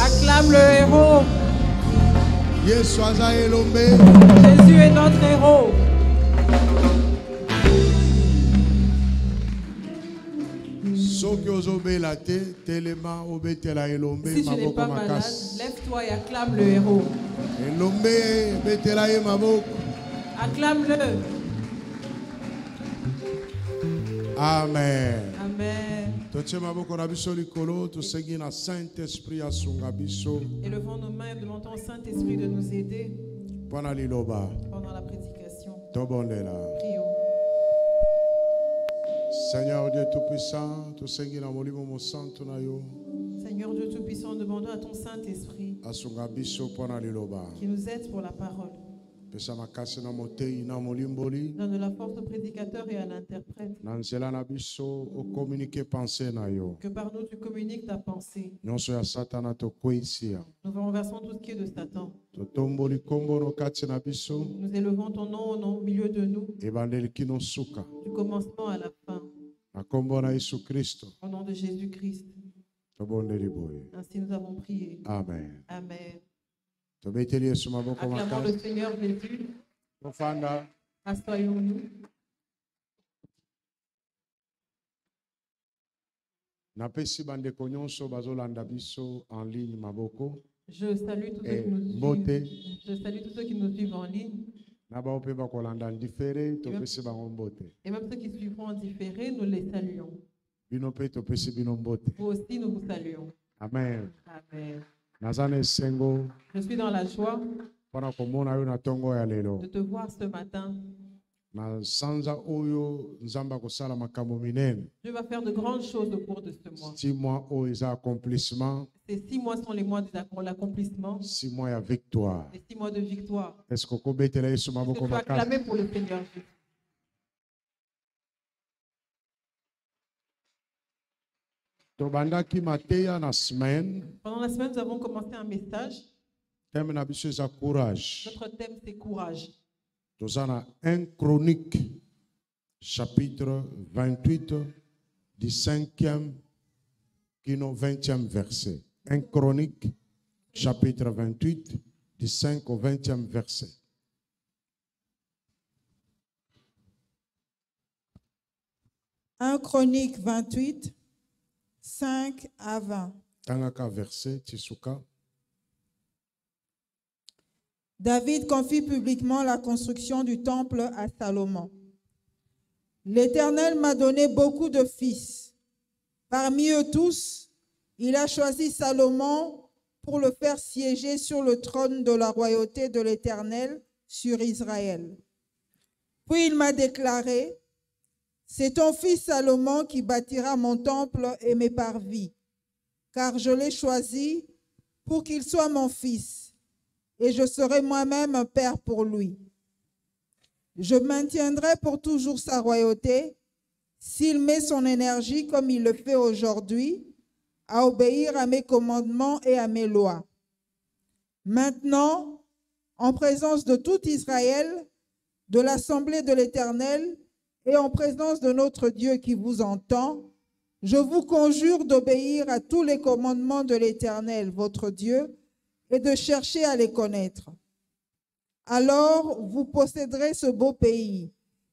Acclame le héros. Jésus est notre héros. Si tu n'es pas malade, lève-toi et acclame le héros. Acclame-le. Amen. Amen. Élevons nos mains et demandons au Saint-Esprit de nous aider pendant la prédication. Prions. Seigneur Dieu Tout-Puissant, Seigneur Dieu Tout-Puissant, demandons à ton Saint-Esprit qui nous aide pour la parole. Donne de la force au prédicateur et à l'interprète. Que par nous tu communiques ta pensée. Nous renversons tout ce qui est de Satan. Nous élevons ton nom au milieu de nous, du commencement à la fin. Au nom de Jésus-Christ. Ainsi nous avons prié. Amen. Amen. Acclamons le Seigneur Jésus. Assoyons-nous. Je salue tous ceux qui nous suivent. Je salue tous ceux qui nous suivent en ligne. Et même ceux qui suivront en différé, nous les saluons. Vous aussi, nous vous saluons. Amen. Amen. Je Je suis dans la joie de te voir ce matin. Dieu va faire de grandes choses au cours de ce mois. 6 mois Ces 6 mois sont les mois de l'accomplissement. 6 mois de victoire. Les 6 mois de victoire. Est-ce que tu peux acclamer pour le Seigneur Jésus? Pendant la semaine, nous avons commencé un message. Notre thème, c'est courage. Nous avons 1 Chronique, chapitre 28, du 5e au 20e verset. 1 Chronique, chapitre 28, du 5 au 20e verset. Un Chronique 28, 5 à 20. David confie publiquement la construction du temple à Salomon. L'Éternel m'a donné beaucoup de fils. Parmi eux tous, il a choisi Salomon pour le faire siéger sur le trône de la royauté de l'Éternel sur Israël. Puis il m'a déclaré: c'est ton fils Salomon qui bâtira mon temple et mes parvis, car je l'ai choisi pour qu'il soit mon fils, et je serai moi-même un père pour lui. Je maintiendrai pour toujours sa royauté s'il met son énergie, comme il le fait aujourd'hui, à obéir à mes commandements et à mes lois. Maintenant, en présence de tout Israël, de l'assemblée de l'Éternel, et en présence de notre Dieu qui vous entend, je vous conjure d'obéir à tous les commandements de l'Éternel, votre Dieu, et de chercher à les connaître. Alors vous posséderez ce beau pays,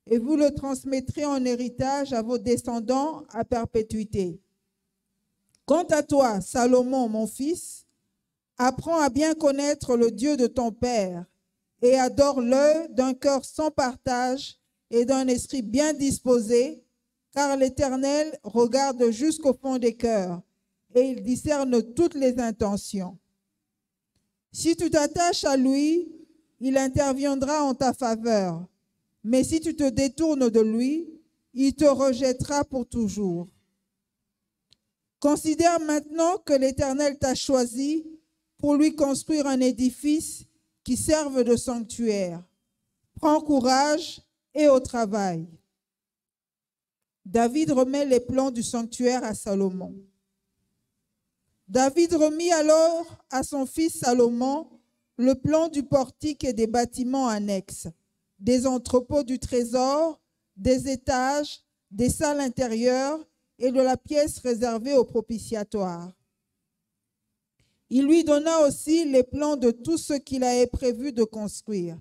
et vous le transmettrez en héritage à vos descendants à perpétuité. Quant à toi, Salomon, mon fils, apprends à bien connaître le Dieu de ton père, et adore-le d'un cœur sans partage, et d'un esprit bien disposé, car l'Éternel regarde jusqu'au fond des cœurs, et il discerne toutes les intentions. Si tu t'attaches à lui, il interviendra en ta faveur, mais si tu te détournes de lui, il te rejettera pour toujours. Considère maintenant que l'Éternel t'a choisi pour lui construire un édifice qui serve de sanctuaire. Prends courage et au travail. David remet les plans du sanctuaire à Salomon. David remit alors à son fils Salomon le plan du portique et des bâtiments annexes, des entrepôts du trésor, des étages, des salles intérieures et de la pièce réservée au propitiatoire. Il lui donna aussi les plans de tout ce qu'il avait prévu de construire,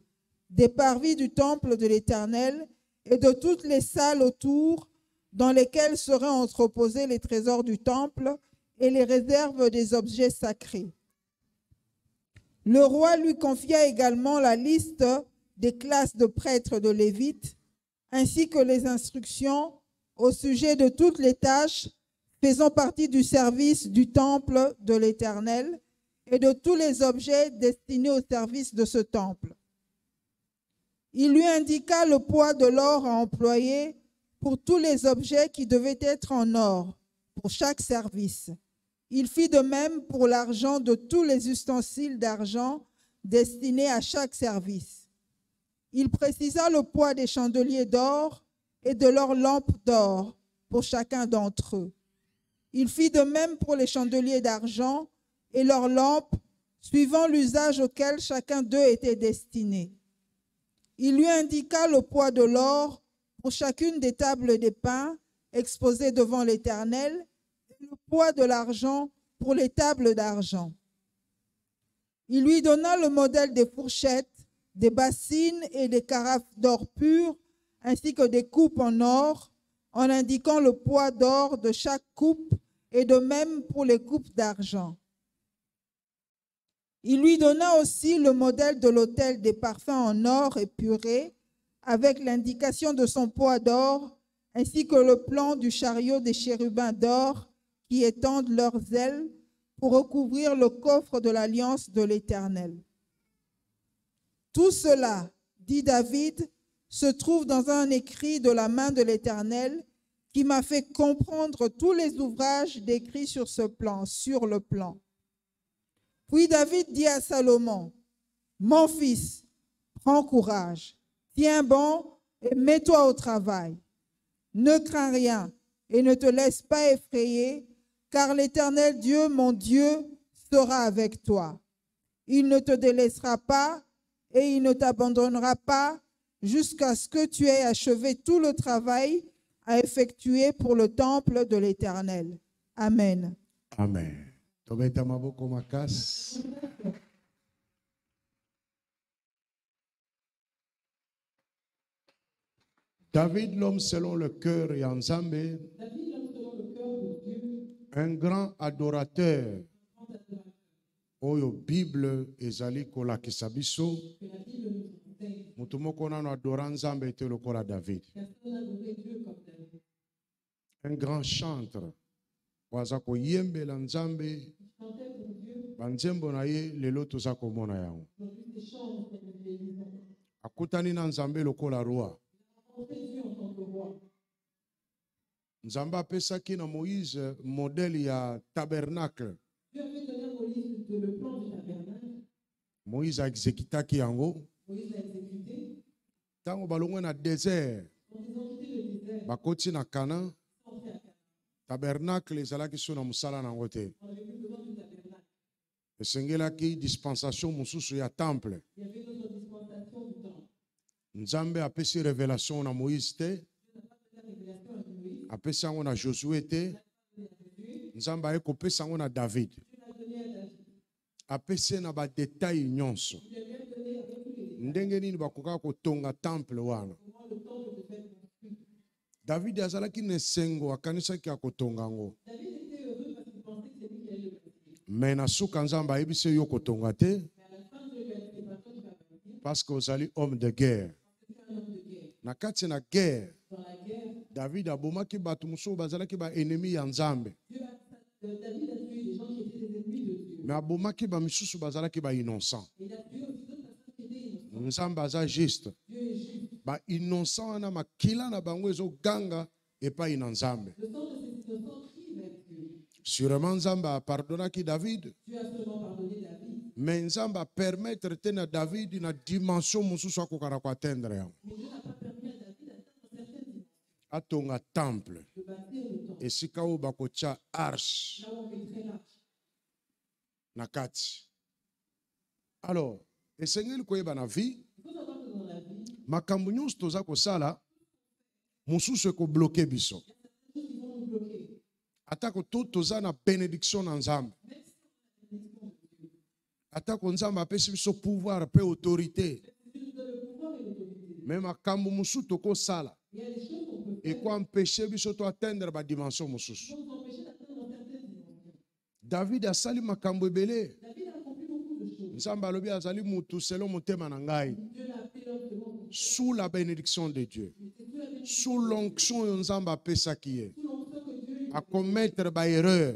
des parvis du temple de l'Éternel et de toutes les salles autour dans lesquelles seraient entreposés les trésors du temple et les réserves des objets sacrés. Le roi lui confia également la liste des classes de prêtres de Lévites, ainsi que les instructions au sujet de toutes les tâches faisant partie du service du temple de l'Éternel et de tous les objets destinés au service de ce temple. Il lui indiqua le poids de l'or à employer pour tous les objets qui devaient être en or pour chaque service. Il fit de même pour l'argent de tous les ustensiles d'argent destinés à chaque service. Il précisa le poids des chandeliers d'or et de leurs lampes d'or pour chacun d'entre eux. Il fit de même pour les chandeliers d'argent et leurs lampes, suivant l'usage auquel chacun d'eux était destiné. Il lui indiqua le poids de l'or pour chacune des tables des pains exposées devant l'Éternel, et le poids de l'argent pour les tables d'argent. Il lui donna le modèle des fourchettes, des bassines et des carafes d'or pur, ainsi que des coupes en or, en indiquant le poids d'or de chaque coupe, et de même pour les coupes d'argent. Il lui donna aussi le modèle de l'autel des parfums en or épuré, avec l'indication de son poids d'or, ainsi que le plan du chariot des chérubins d'or qui étendent leurs ailes pour recouvrir le coffre de l'alliance de l'Éternel. Tout cela, dit David, se trouve dans un écrit de la main de l'Éternel qui m'a fait comprendre tous les ouvrages décrits sur le plan. Puis David dit à Salomon, « Mon fils, prends courage, tiens bon et mets-toi au travail. Ne crains rien et ne te laisse pas effrayer, car l'Éternel Dieu, mon Dieu, sera avec toi. Il ne te délaissera pas et il ne t'abandonnera pas jusqu'à ce que tu aies achevé tout le travail à effectuer pour le temple de l'Éternel. » Amen. Amen. David, l'homme selon le cœur et en Zambé, un grand adorateur. Oyo Bible ezali kola kisabiso. Mutumoko nano adora Nzambe ete lokola David. Un grand chanteur. Waza ko yembela Nzambe. Banzembo na ye lelo toza komona yango. Akutani na Nzambe lokola roi. Nzambe apesaki na Moïse modèle ya tabernacle. Moïse a exécuté yango. Tango balongwe na désert. Bakoti na Canaan. Tabernacle ezalaki so na musala nango te. Esengelaki dispensation mususu ya temple. Nzambe apesi révélation na Moïse te. Apesi yango na Josué te. Nzambe aye kopesa yango na David. Apesi na ba détail nyonso. Ndenge nini bakoka kotonga temple wana. David azalaki nesengo akanisaki akotonga ngo. Mais na suka Nzambe ayebisi yo kotonga te. Parce que ozali homme de guerre. Na kati na guerre. David abomaki batu mususu bazalaki ba ennemi ya Nzambe. Mais abomaki ba misusu bazalaki ba innocent. Nzambe aza juste. Ba innocent na makila na bango ezo ganga epai na Nzambe. Sûrement Nzambe a pardonné David. Mais Nzambe a permettre tena David na dimension mususu akokana ko atteindre yango. Atonga temple. Esika o bakocha arche. Nakati. Alors, esengeli koyeba na vie. Makambo nyonso toza kosala mususu eko bloquer biso. Atako toza na bénédiction na Nzambe. Atako Nzambe apesi biso pouvoir pe autorité. Même makambo musu toko sala. Et quoi empêcher biso to atteindre ba dimension mususu. David a sali makambo ebele. Nzambe alobi azali mutu selon motema na ngai. Sous la bénédiction de Dieu. Sous l'onction de Nzambe apesaki ye. À commettre ba erreur.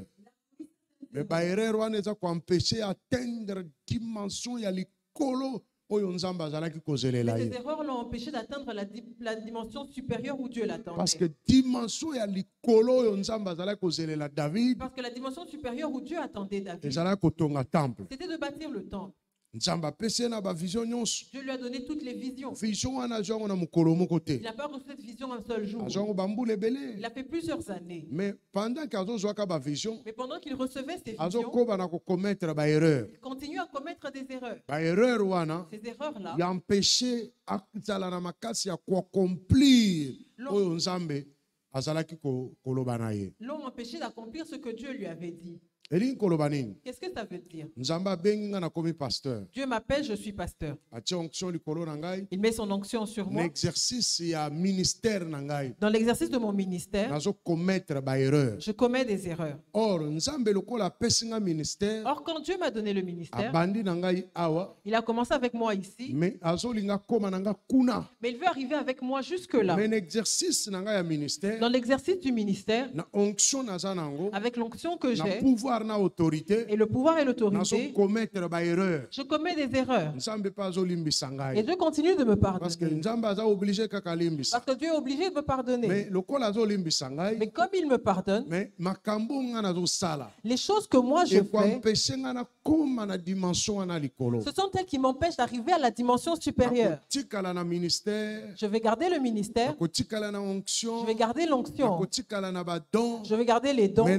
Mais ba erreur wana eza ko empêcher atteindre dimension ya likolo. Mais ces erreurs l'ont empêché d'atteindre la dimension supérieure où Dieu l'attendait. Parce que dimension ya likolo Nzambe azalaki kozelela David. Parce que la dimension supérieure où Dieu attendait David, ezalaki kotonga temple. c'était de bâtir le temple. Dieu lui a donné toutes les visions. Il n'a pas reçu cette vision un seul jour. Il a fait plusieurs années. Mais pendant qu'il recevait ces visions, il continue à commettre des erreurs. Ces erreurs-là il a empêché d'accomplir l'ont empêché d'accomplir ce que Dieu lui avait dit. Qu'est-ce que ça veut dire? Dieu m'appelle, je suis pasteur. Il met son onction sur moi. Dans l'exercice de mon ministère, je commets des erreurs. Or, quand Dieu m'a donné le ministère, il a commencé avec moi ici, mais il veut arriver avec moi jusque-là. Dans l'exercice du ministère, avec l'onction que j'ai, et le pouvoir et l'autorité, je commets des erreurs. Et Dieu continue de me pardonner. Parce que Dieu est obligé de me pardonner. Mais comme il me pardonne, les choses que moi je fais, ce sont elles qui m'empêchent d'arriver à la dimension supérieure. Je vais garder le ministère, je vais garder l'onction, je vais garder les dons, mais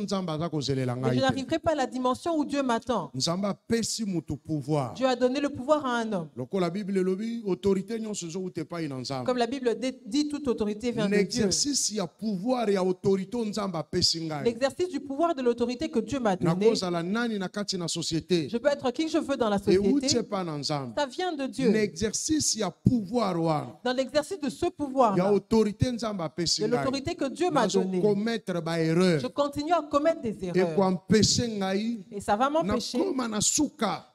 je n'arriverai pas à la dimension où Dieu m'attend. Dieu a donné le pouvoir à un homme. Comme la Bible dit, toute autorité vient de Dieu. L'exercice du pouvoir et de l'autorité que Dieu m'a donné, je peux être qui je veux dans la société. Ça vient de Dieu. Dans l'exercice de ce pouvoir, de l'autorité que Dieu m'a donnée, je continue à commettre des erreurs. Et ça va m'empêcher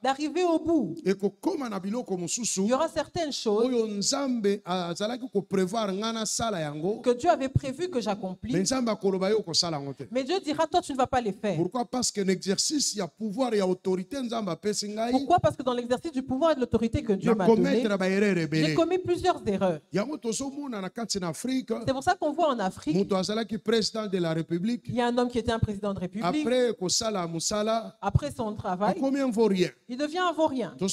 d'arriver au bout. Il y aura certaines choses que Dieu avait prévu que j'accomplisse. Mais Dieu dira, toi tu ne vas pas les faire. Pourquoi? Parce que l'exercice, il y a pouvoir et autorité. Pourquoi? Parce que dans l'exercice du pouvoir et de l'autorité que Dieu m'a donné, j'ai commis plusieurs erreurs. C'est pour ça qu'on voit en Afrique, il y a un homme qui était un président de République. Après son travail, il devient un vaurien. On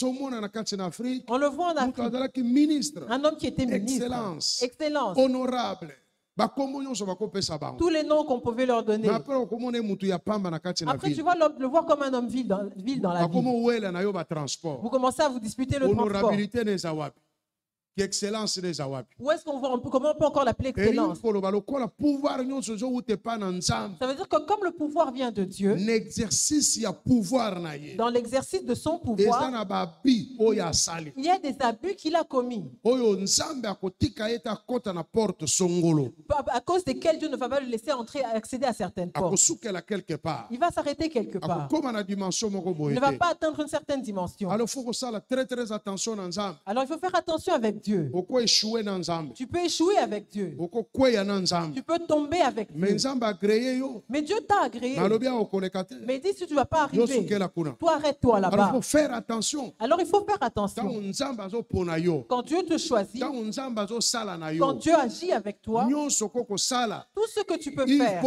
le voit en Afrique. Un homme qui était ministre. Excellence. Honorable. Tous les noms qu'on pouvait leur donner. Après, tu vas le voir comme un homme vil dans la vie. Vous commencez à vous disputer le transport. Excellence des Awabi. Où est-ce qu'on voit, comment on peut encore l'appeler excellence? Ça veut dire que comme le pouvoir vient de Dieu, dans l'exercice de son pouvoir, il y a des abus qu'il a commis, à cause desquels Dieu ne va pas le laisser entrer, accéder à certaines portes. Il va s'arrêter quelque part. Il ne va pas atteindre une certaine dimension. Alors il faut faire attention avec Dieu. Tu peux échouer avec Dieu. Tu peux tomber avec Dieu. Mais Dieu t'a agréé. Mais il dit, si tu ne vas pas arriver, toi arrête-toi là-bas. Alors il faut faire attention. Quand Dieu te choisit, quand Dieu agit avec toi, tout ce que tu peux faire,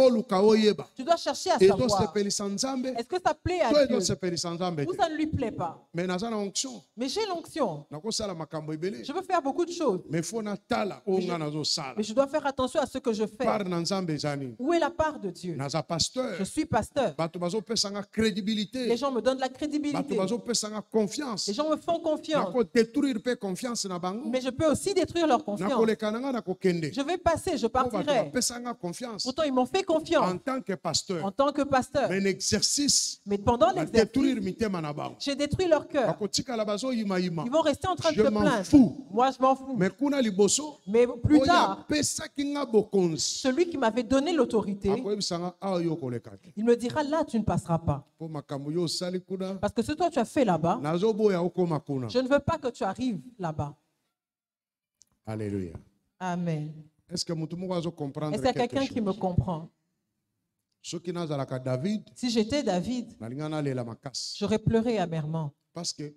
tu dois chercher à savoir, est-ce que ça plaît à Dieu ou ça ne lui plaît pas? Mais j'ai l'onction. Je veux faire beaucoup beaucoup de choses. Mais je dois faire attention à ce que je fais. Où est la part de Dieu? Je suis pasteur. Les gens me donnent de la crédibilité. Les gens me font confiance. Mais je peux aussi détruire leur confiance. Je vais passer, je partirai. Pourtant, ils m'ont fait confiance. En tant que pasteur. Mais pendant l'exercice, j'ai détruit leur cœur. Ils vont rester en train de se plaindre. Moi, je m'en fous. Mais plus tard, celui qui m'avait donné l'autorité, il me dira, là, tu ne passeras pas. Parce que ce que toi, tu as fait là-bas, je ne veux pas que tu arrives là-bas. Alléluia. Amen. Est-ce qu'il y a quelqu'un qui me comprend? Si j'étais David, j'aurais pleuré amèrement. Parce que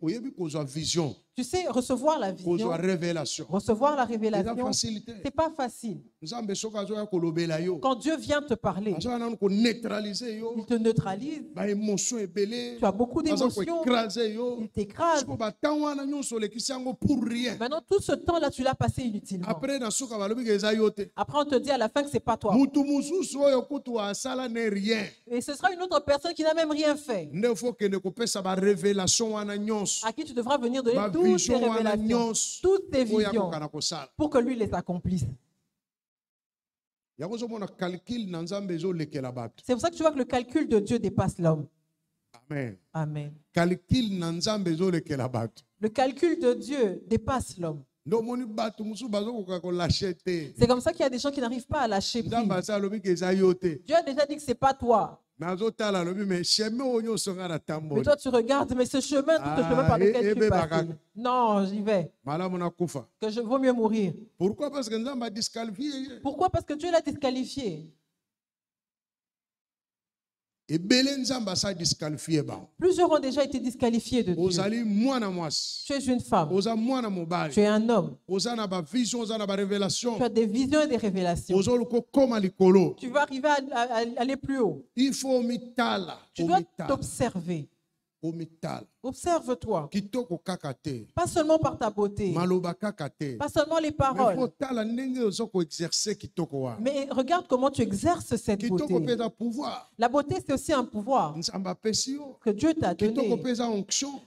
vision. Tu sais, recevoir la vision, recevoir la révélation, c'est pas facile. Quand Dieu vient te parler, il te neutralise. Tu as beaucoup d'émotions. Il t'écrase. Maintenant, tout ce temps-là, tu l'as passé inutilement. Après, on te dit à la fin que c'est pas toi. Et ce sera une autre personne qui n'a même rien fait. À qui tu devras venir donner toutes tes révélations, toutes tes visions, pour que lui les accomplisse. C'est pour ça que tu vois que le calcul de Dieu dépasse l'homme. Amen. Amen. Le calcul de Dieu dépasse l'homme. C'est comme ça qu'il y a des gens qui n'arrivent pas à lâcher prise. Dieu a déjà dit que ce n'est pas toi. Mais toi, tu regardes, mais ce chemin, tout ce chemin par lequel tu passes. Non, j'y vais. Que je vaut mieux mourir. Pourquoi? Parce que Dieu l'a disqualifié. Plusieurs ont déjà été disqualifiés de Dieu. Tu es une femme. Tu es un homme. Tu as des visions et des révélations. Tu vas arriver à aller plus haut. Tu dois t'observer. Observe-toi. Pas seulement par ta beauté. Pas seulement les paroles. Mais regarde comment tu exerces cette beauté. La beauté, c'est aussi un pouvoir que Dieu t'a donné.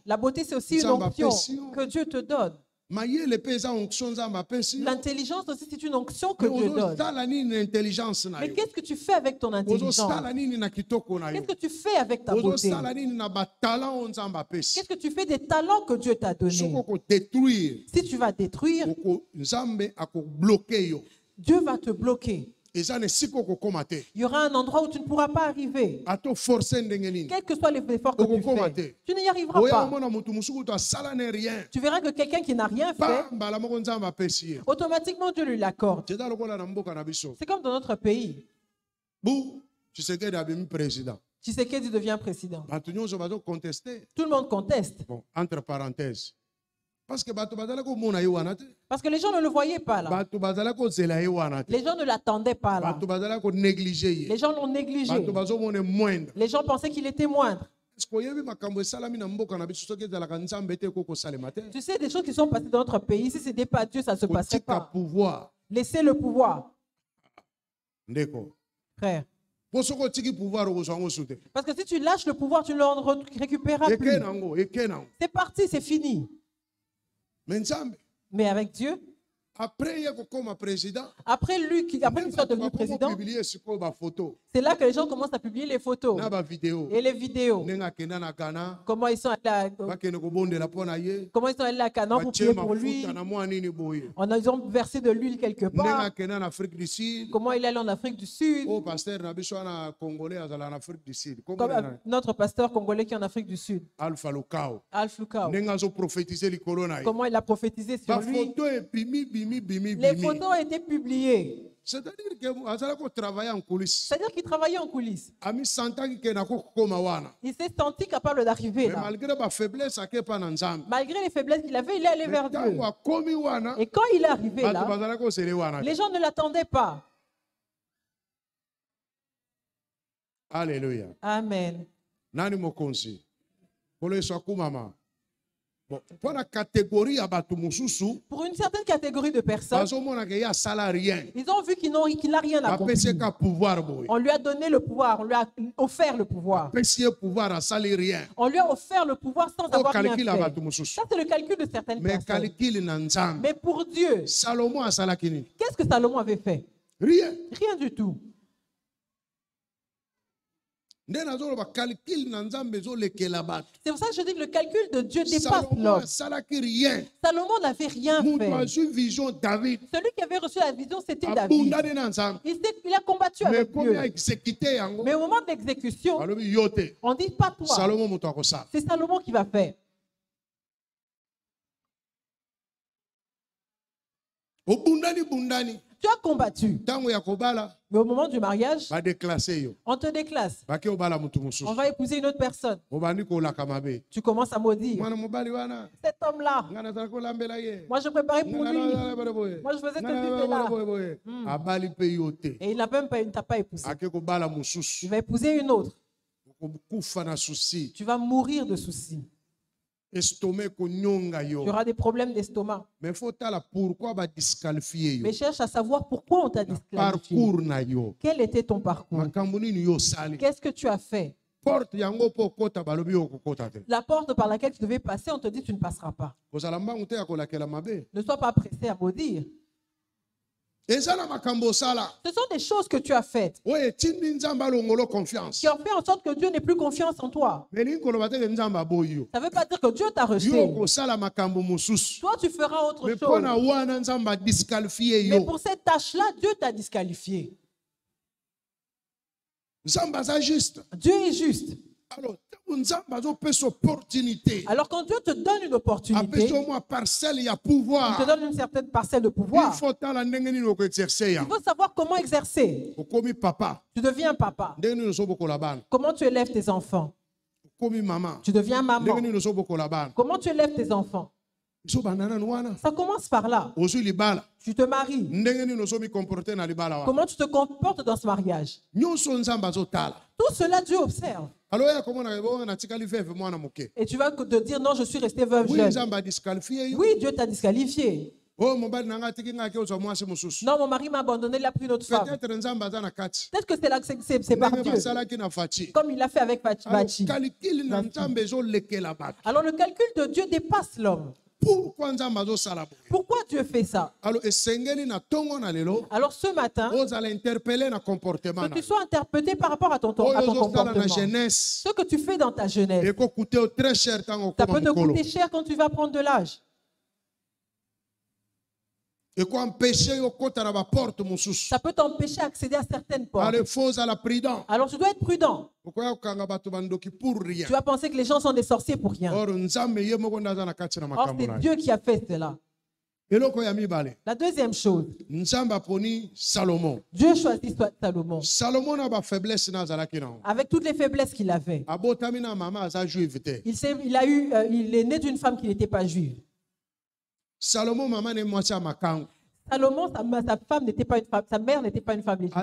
La beauté, c'est aussi une onction que Dieu te donne. L'intelligence aussi, c'est une onction que Dieu donne. Mais qu'est-ce que tu fais avec ton intelligence? Qu'est-ce que tu fais avec ta beauté? Qu'est-ce que tu fais des talents que Dieu t'a donnés? Si tu vas détruire, Dieu va te bloquer. Il y aura un endroit où tu ne pourras pas arriver. Quels que soient les efforts que tu fais, tu n'y arriveras pas. Tu verras que quelqu'un qui n'a rien fait, automatiquement Dieu lui l'accorde. C'est comme dans notre pays. Tshisekedi devient président. Tout le monde conteste. Bon, entre parenthèses. Parce que les gens ne le voyaient pas là. Les gens ne l'attendaient pas là. Les gens l'ont négligé. Les gens pensaient qu'il était moindre. Tu sais, des choses qui sont passées dans notre pays, si ce n'était pas Dieu, ça ne se passerait pas. Laissez le pouvoir. Frère. Parce que si tu lâches le pouvoir, tu ne le récupéreras plus. C'est parti, c'est fini. Mais avec Dieu, après lui qu'il soit devenu président, c'est là que les gens commencent à publier les photos et les vidéos. Comment ils sont allés à Canaan pour prier pour lui. Ils ont versé de l'huile quelque part. Comment il est allé en Afrique du Sud. Comme notre pasteur congolais qui est en Afrique du Sud. Alpha Lukao. Comment il a prophétisé sur lui. Les photos ont été publiées. C'est-à-dire qu'il travaillait en coulisses. Il s'est senti capable d'arriver là. Malgré les faiblesses qu'il avait, il est allé vers Dieu. Et quand il est arrivé là, les gens ne l'attendaient pas. Alléluia. Amen. Bon, pour une certaine catégorie de personnes, ils ont vu qu'il n'a rien accompli. On lui a donné le pouvoir, on lui a offert le pouvoir. On lui a offert le pouvoir sans avoir rien fait. Ça, c'est le calcul de certaines personnes. Mais pour Dieu, qu'est-ce que Salomon avait fait? Rien. Rien du tout. C'est pour ça que je dis que le calcul de Dieu dépasse l'homme. Salomon n'avait rien fait. Celui qui avait reçu la vision, c'était David. Il a combattu avec Dieu. Mais au moment de l'exécution, on ne dit pas toi. C'est Salomon qui va faire. Tu as combattu. Mais au moment du mariage, on te déclasse. On va épouser une autre personne. Tu commences à maudire. Cet homme-là, moi je préparais pour lui. Moi je faisais ceci, cela. Et il n'a même pas, épousé. Il va épouser une autre. Tu vas mourir de soucis. Tu auras des problèmes d'estomac. Mais cherche à savoir pourquoi on t'a disqualifié. Quel était ton parcours? Qu'est-ce que tu as fait? La porte par laquelle tu devais passer, on te dit tu ne passeras pas. Ne sois pas pressé à maudire. Ce sont des choses que tu as faites qui ont fait en sorte que Dieu n'ait plus confiance en toi. Ça ne veut pas dire que Dieu t'a rejeté. Toi, tu feras autre chose. Mais pour cette tâche-là, Dieu t'a disqualifié. Dieu est juste. Alors quand Dieu te donne une opportunité, il te donne une certaine parcelle de pouvoir. Il faut savoir comment exercer. Tu deviens papa. Comment tu élèves tes enfants? Tu deviens maman. Comment tu élèves tes enfants? Ça commence par là. Tu te maries. Comment tu te comportes dans ce mariage? Tout cela, Dieu observe. Et tu vas te dire non, je suis resté veuve jeune. Oui, Dieu t'a disqualifié. Non, mon mari m'a abandonné, il a pris une autre femme. Peut-être que c'est par Dieu. Comme il l'a fait avec Bachi. Alors le calcul de Dieu dépasse l'homme. Pourquoi Dieu fait ça? Alors ce matin, que tu sois interpellé par rapport à ton comportement. Ce que tu fais dans ta jeunesse, ça peut te coûter cher quand tu vas prendre de l'âge. Ça peut t'empêcher d'accéder à certaines portes. Alors tu dois être prudent. Tu vas penser que les gens sont des sorciers pour rien. Or c'est Dieu qui a fait cela. La deuxième chose, Dieu choisit Salomon avec toutes les faiblesses qu'il avait. Il est né d'une femme qui n'était pas juive. Salomon, sa femme n'était pas une femme, sa mère n'était pas une femme légitime.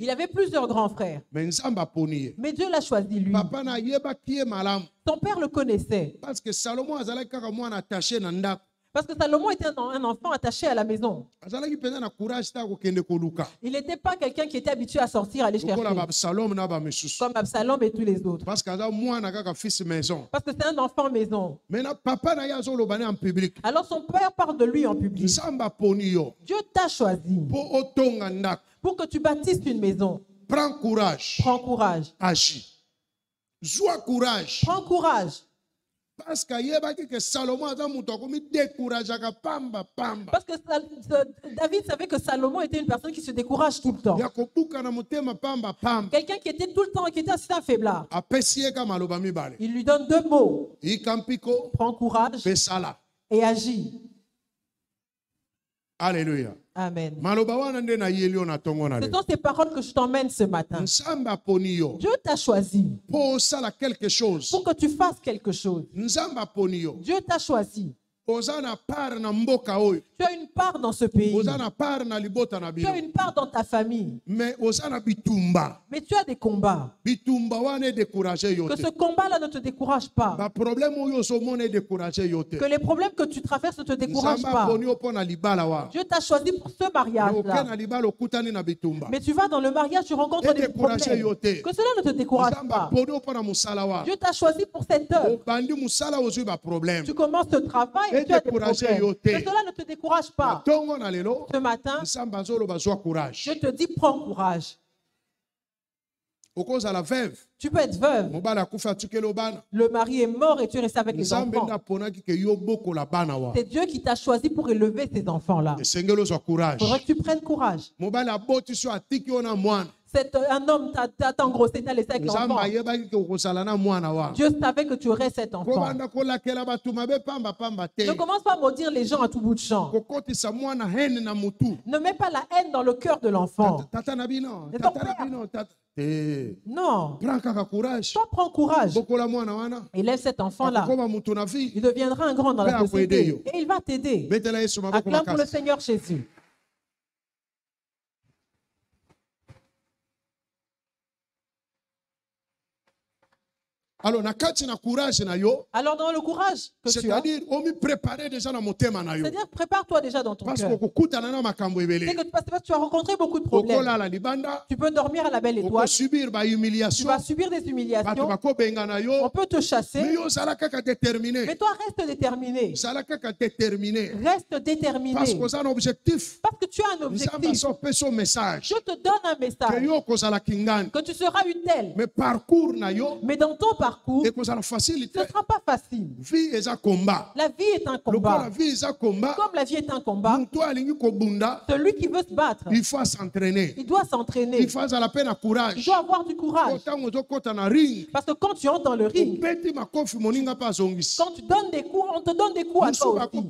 Il avait plusieurs grands frères. Mais Dieu l'a choisi lui. Son père le connaissait. Parce que Salomon était un enfant attaché à la maison. Il n'était pas quelqu'un qui était habitué à sortir, à aller chercher. Comme Absalom et tous les autres. Parce que c'est un enfant maison. Alors son père parle de lui en public. Dieu t'a choisi pour que tu bâtisses une maison. Prends courage. Prends courage. Agis. Sois courage. Prends courage. Parce que David savait que Salomon était une personne qui se décourage tout le temps. Quelqu'un qui était tout le temps, qui était assez un faiblard. Il lui donne deux mots. Prends courage et agis. Alléluia. Amen. Ce sont ces paroles que je t'emmène ce matin. Dieu t'a choisi pour que tu fasses quelque chose. Dieu t'a choisi. Tu as une part dans ce pays. Tu as une part dans ta famille. Mais tu as des combats. Que ce combat-là ne te décourage pas. Que les problèmes que tu traverses ne te découragent pas. Dieu t'a choisi pour ce mariage-là. Mais tu vas dans le mariage, tu rencontres des problèmes. Que cela ne te décourage pas. Dieu t'a choisi pour cette œuvre. Tu commences ce travail et tu as des problèmes. Que cela ne te décourage pas. Ce matin, je te dis, prends courage. Tu peux être veuve. Le mari est mort et tu restes avec les enfants. C'est Dieu qui t'a choisi pour élever ces enfants-là. Il faudrait que tu prennes courage. Un homme t'a engrossé, t'a laissé avec l'enfant. Dieu savait que tu aurais cet enfant. Ne commence pas à maudire les gens à tout bout de champ. Ne mets pas la haine dans le cœur de l'enfant. Non. Toi, prends courage. Élève cet enfant-là. Il deviendra un grand dans la société. Et il va t'aider. Acclame pour le Seigneur Jésus. Alors dans le courage que tu as, c'est-à-dire prépare-toi déjà dans ton cœur. C'est parce que tu as rencontré beaucoup de problèmes. Tu peux dormir à la belle étoile. Tu vas subir des humiliations. On peut te chasser. Mais toi, reste déterminé. Reste déterminé. Parce que tu as un objectif. Je te donne un message. Que tu seras une telle. Mais dans ton parcours, ce ne sera pas facile. La vie est un combat. Comme la vie est un combat, celui qui veut se battre, il faut s'entraîner. Il doit s'entraîner. Il faut avoir du courage. Parce que quand tu entres dans le ring, quand tu donnes des coups, on te donne des coups à toi aussi. Et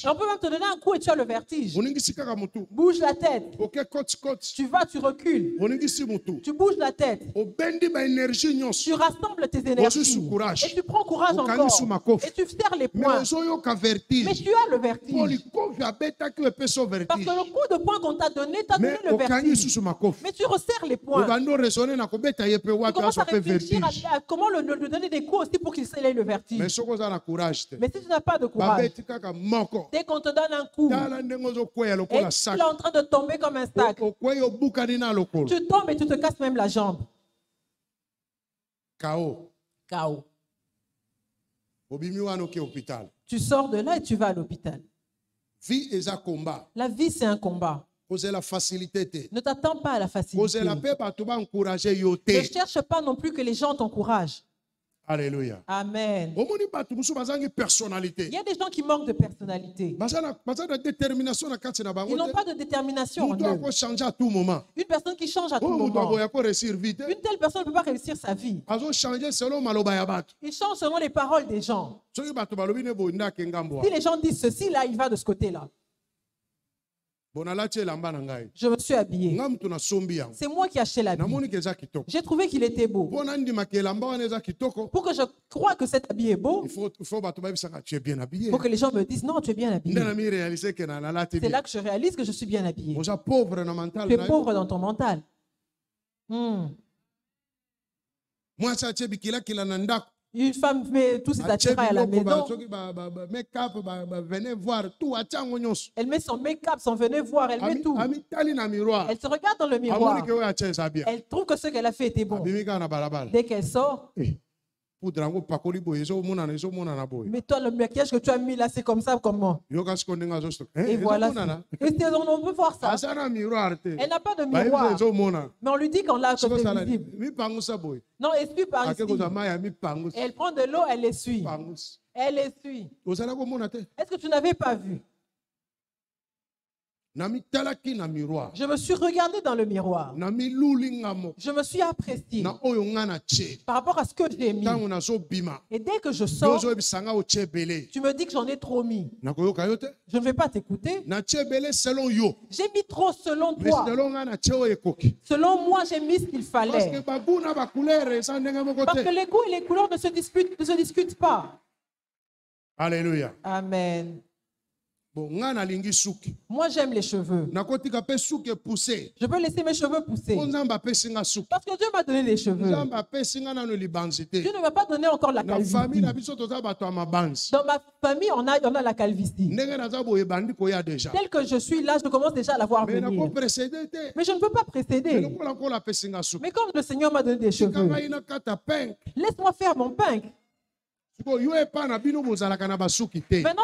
on peut même te donner un coup et tu as le vertige. Bouge la tête. Tu vas, tu recules. Tu bouges la tête. Tu rassembles tes énergies. Et tu prends courage encore. Et tu serres les poings. Mais tu as le vertige. Parce que le coup de poing qu'on t'a donné le vertige. Mais tu resserres les poings. Tu commences à réfléchir à comment le donner des coups aussi pour qu'il ait le vertige. Mais si tu n'as pas de courage, dès qu'on te donne un coup, et tu es en train de tomber comme un sac, tu tombes et tu te casses même la jambe. Chaos. Tu sors de là et tu vas à l'hôpital. La vie, c'est un combat. Ne t'attends pas à la facilité. Ne cherche pas non plus que les gens t'encouragent. Alléluia. Amen. Il y a des gens qui manquent de personnalité. Ils n'ont pas de détermination en eux. Une personne qui change à tout moment. Une telle personne ne peut pas réussir sa vie. Il change selon les paroles des gens. Si les gens disent ceci, là, il va de ce côté-là. Je me suis habillé. C'est moi qui ai acheté l'habit. J'ai trouvé qu'il était beau. Pour que je croie que cet habit est beau, il faut que les gens me disent non, tu es bien habillé. C'est là que je réalise que je suis bien habillé. Tu es pauvre dans ton mental. Une femme met tous ses attirails à la maison. Elle met son make-up, son venez voir, elle met tout. Elle se regarde dans le miroir. Elle trouve que ce qu'elle a fait était bon. Dès qu'elle sort, mais toi, le maquillage que tu as mis là, c'est comme ça, comment? Et voilà. Et on peut voir ça. Elle n'a pas de miroir. Mais on lui dit qu'on l'a côté visible. Non, essuie par ici. Et elle prend de l'eau, elle essuie. Elle essuie. Est-ce que tu n'avais pas vu? Je me suis regardé dans le miroir. Je me suis apprécié par rapport à ce que j'ai mis. Et dès que je sors, tu me dis que j'en ai trop mis. Je ne vais pas t'écouter. J'ai mis trop selon toi. Selon moi, j'ai mis ce qu'il fallait. Parce que les goûts et les couleurs ne se discutent pas. Alléluia. Amen. Moi, j'aime les cheveux. Je peux laisser mes cheveux pousser. Parce que Dieu m'a donné des cheveux. Dieu ne m'a pas donné encore la calvitie. Dans ma famille, on a la calvitie. Tel que je suis là, je commence déjà à la voir venir. Mais je ne peux pas précéder. Mais comme le Seigneur m'a donné des cheveux, laisse-moi faire mon peigne. Maintenant,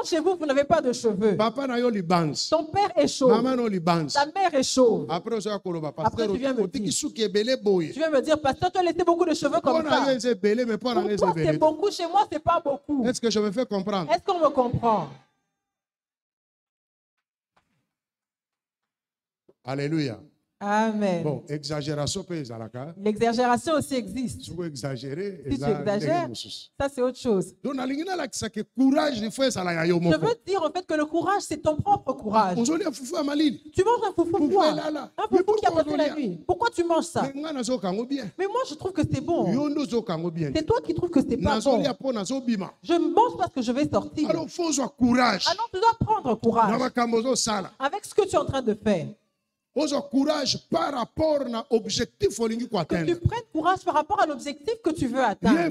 chez vous, vous n'avez pas de cheveux. Ton père est chauve. Ta mère est chauve. Après, tu viens me dire, pasteur, tu as laissé beaucoup de cheveux comme ça. Pour toi, c'est beaucoup. Chez moi, c'est pas beaucoup. Est-ce que je me fais comprendre? Est-ce qu'on me comprend? Alléluia. Amen. Bon, exagération peut l'exagération aussi existe. Si tu exagères, ça c'est autre chose. Je veux dire en fait que le courage, c'est ton propre courage. Tu manges un foufou quoi? Un foufou qui a passé la nuit. Pourquoi tu manges ça? Mais moi je trouve que c'est bon. C'est toi qui trouves que c'est pas bon. Je mange parce que je vais sortir. Alors tu dois prendre courage avec ce que tu es en train de faire. Courage par rapport à l'objectif que tu prennes courage par rapport à l'objectif que tu veux atteindre.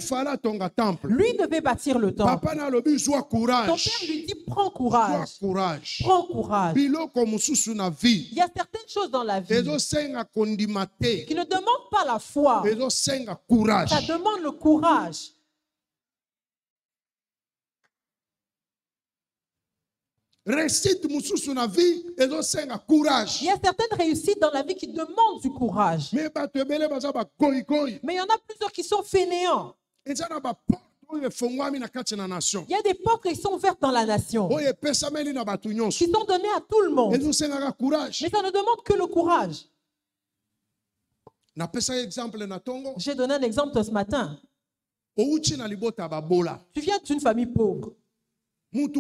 Lui devait bâtir le temple. Ton père lui dit prends courage. Prends courage. Il y a certaines choses dans la vie qui ne demandent pas la foi. Ça demande le courage. Il y a certaines réussites dans la vie qui demandent du courage. Mais il y en a plusieurs qui sont fainéants. Il y a des portes qui sont ouvertes dans la nation, qui sont données à tout le monde. Mais ça ne demande que le courage. J'ai donné un exemple ce matin. Tu viens d'une famille pauvre. Une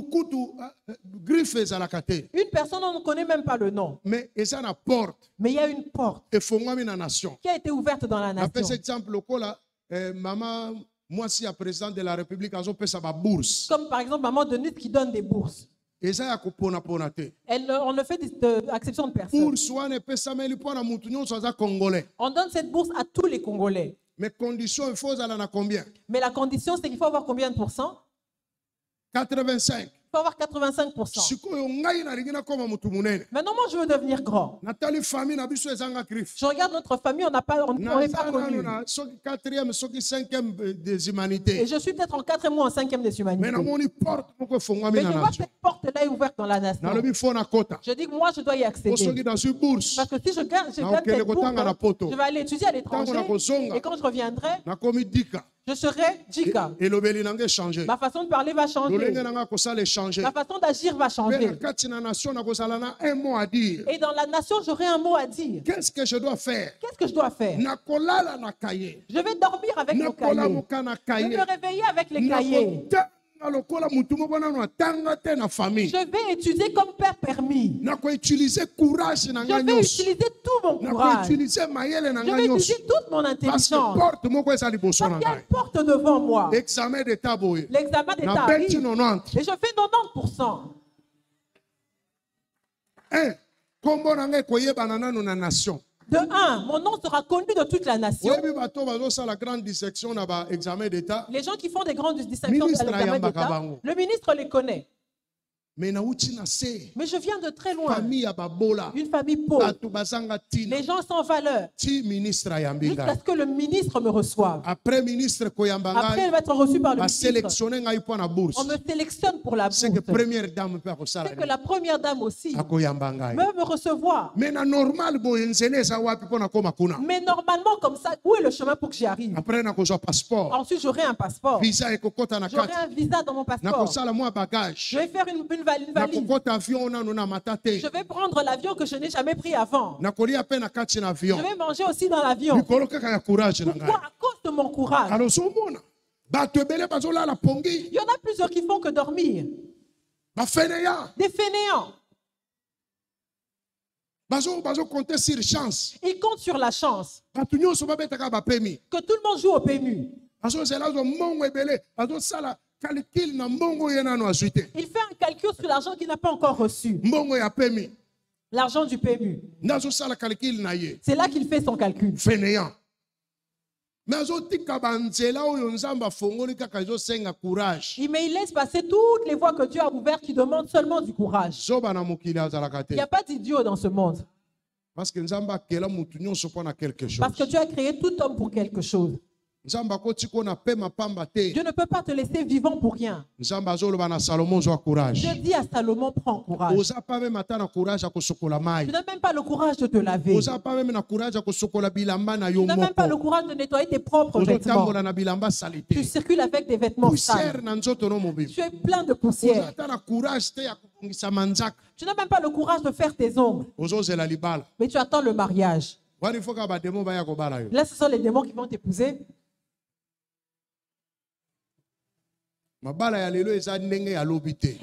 personne, on ne connaît même pas le nom. Mais il y a une porte qui a été ouverte dans la nation. Comme par exemple maman Denise qui donne des bourses. On ne fait d'exception de personne. On donne cette bourse à tous les Congolais. Mais la condition, c'est qu'il faut avoir combien de pourcents? 85. Il faut avoir 85%. Maintenant, moi, je veux devenir grand. Je regarde notre famille, on n'aurait pas connu. Et je suis peut-être en 4e ou en 5e des humanités. Mais je vois que cette porte-là est ouverte dans la nation. Je dis que moi, je dois y accéder. Parce que si je gagne cette bourse, je vais aller étudier à l'étranger. Et quand je reviendrai, je serai Djika. Ma façon de parler va changer. Ma façon d'agir va changer. Et dans la nation, j'aurai un mot à dire. Qu'est-ce que je dois faire? Qu'est-ce que je dois faire? Je vais dormir avec mon cahier. Je vais me réveiller avec les cahiers. Je vais étudier comme père permis. Je vais utiliser tout mon courage. Je vais utiliser toute mon intelligence. Parce qu'il y a une porte devant moi. L'examen d'État arrive. Et je fais 90%. De 1, mon nom sera connu de toute la nation. Les gens qui font des grandes distinctions à l'examen d'État, le ministre les connaît. Mais je viens de très loin. Une famille pauvre. Les gens sans valeur. Jusqu'à ce que le ministre me reçoive. Après, il va être reçu par le ministre. On me sélectionne pour la bourse. C'est que la première dame aussi me recevoir. Mais normalement, comme ça, où est le chemin pour que j'y arrive? Ensuite, j'aurai un passeport. J'aurai un visa dans mon passeport. Je vais faire une valise. Je vais prendre l'avion que je n'ai jamais pris avant. Je vais manger aussi dans l'avion. Pourquoi? À cause de mon courage. Il y en a plusieurs qui font que dormir. Des fainéants. Ils comptent sur la chance. Que tout le monde joue au PMU. Il fait un calcul sur l'argent qu'il n'a pas encore reçu. L'argent du PMU. C'est là qu'il fait son calcul. Mais il laisse passer toutes les voies que Dieu a ouvertes qui demandent seulement du courage. Il n'y a pas d'idiot dans ce monde. Parce que Dieu a créé tout homme pour quelque chose. Dieu ne peut pas te laisser vivant pour rien. Dieu dit à Salomon, prends courage. Tu n'as même pas le courage de te laver. Tu n'as même pas le courage de nettoyer tes propres vêtements. Tu circules avec des vêtements sales. Tu es plein de poussière. Tu n'as même pas le courage de faire tes ongles. Mais tu attends le mariage. Là, ce sont les démons qui vont t'épouser.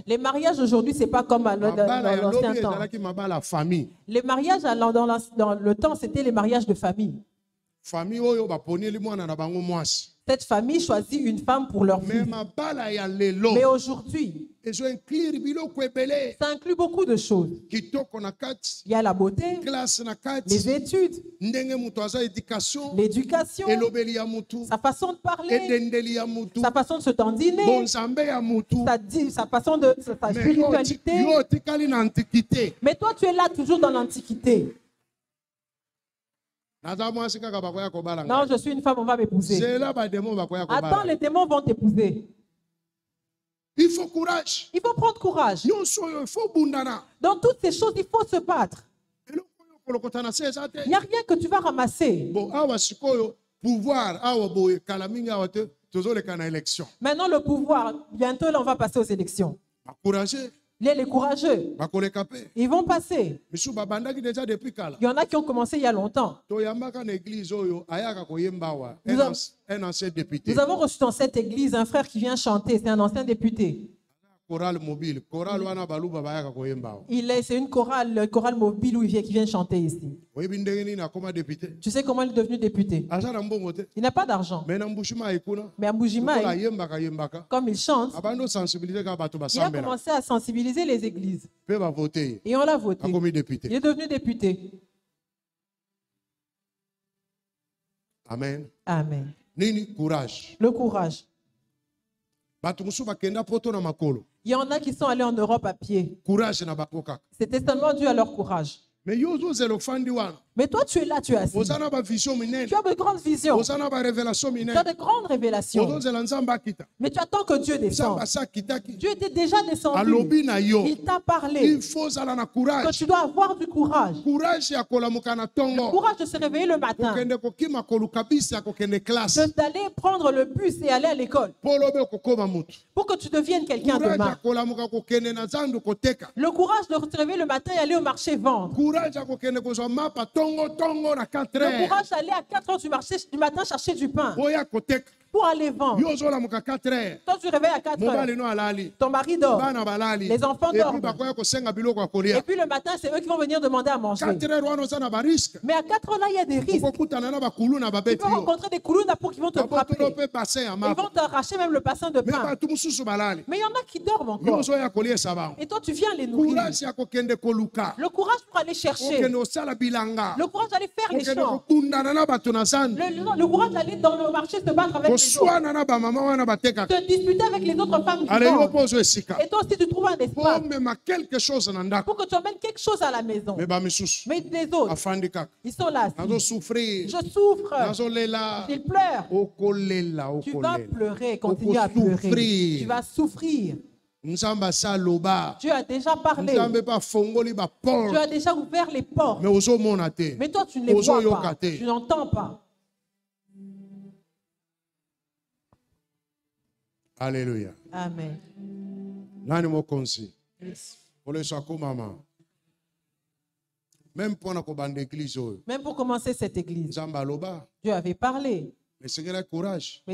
Les mariages aujourd'hui, ce n'est pas comme dans l'ancien temps. Les mariages dans le temps, c'était les mariages de famille. Cette famille choisit une femme pour leur fils. Mais aujourd'hui, ça inclut beaucoup de choses. Il y a la beauté, les études, l'éducation, sa façon de parler, sa façon de se dandiner, sa façon de sa spiritualité. Mais toi, tu es là toujours dans l'antiquité. Non, je suis une femme, on va m'épouser. Attends, les démons vont t'épouser. Il faut courage. Il faut prendre courage. Dans toutes ces choses, il faut se battre. Il n'y a rien que tu vas ramasser. Maintenant, le pouvoir, bientôt, là, on va passer aux élections. Les courageux, ils vont passer. Il y en a qui ont commencé il y a longtemps. Nous avons reçu dans cette église un frère qui vient chanter, c'est un ancien député. C'est une chorale mobile où qui vient chanter ici. Tu sais comment il est devenu député? Il n'a pas d'argent. Mais à Mbujimaï, comme il chante, il a commencé à sensibiliser les églises. Et on l'a voté. Il est devenu député. Amen. Amen. Courage. Le courage. Il y en a qui sont allés en Europe à pied. C'était seulement dû à leur courage. Mais toi, tu es là, tu es assis. Tu as de grandes visions. Tu as de grandes révélations. Mais tu attends que Dieu descende. Dieu était déjà descendu. Il t'a parlé que tu dois avoir du courage. Le courage de se réveiller le matin. D'aller prendre le bus et aller à l'école. Pour que tu deviennes quelqu'un demain. Le courage de se réveiller le matin et aller au marché vendre. Le courage d'aller à 4 heures du matin chercher du pain pour aller vendre. Toi, tu réveilles à 4 heures. Ton mari dort. Les enfants dorment. Et puis le matin, c'est eux qui vont venir demander à manger. Mais à 4 heures là, il y a des risques. Tu peux rencontrer des koulouna pour qu'ils vont te frapper. Ils vont t'arracher même le bassin de pain. Mais il y en a qui dorment encore. Et toi, tu viens les nourrir. Le courage pour aller chercher. Le courage d'aller faire les champs. Le courage d'aller dans le marché se battre avec les autres. Te disputer avec les autres femmes qui vendent. Et toi aussi tu trouves un espace pour que tu emmènes quelque chose à la maison. Mais les autres, ils sont là. Je souffre. Ils pleurent. Tu vas pleurer, continue à pleurer. Tu vas souffrir. Dieu a déjà parlé. Dieu a déjà ouvert les portes. Mais toi, tu ne les vois pas. Tu n'entends pas. Alléluia. Amen. Même pour commencer cette église, Dieu avait parlé. Mais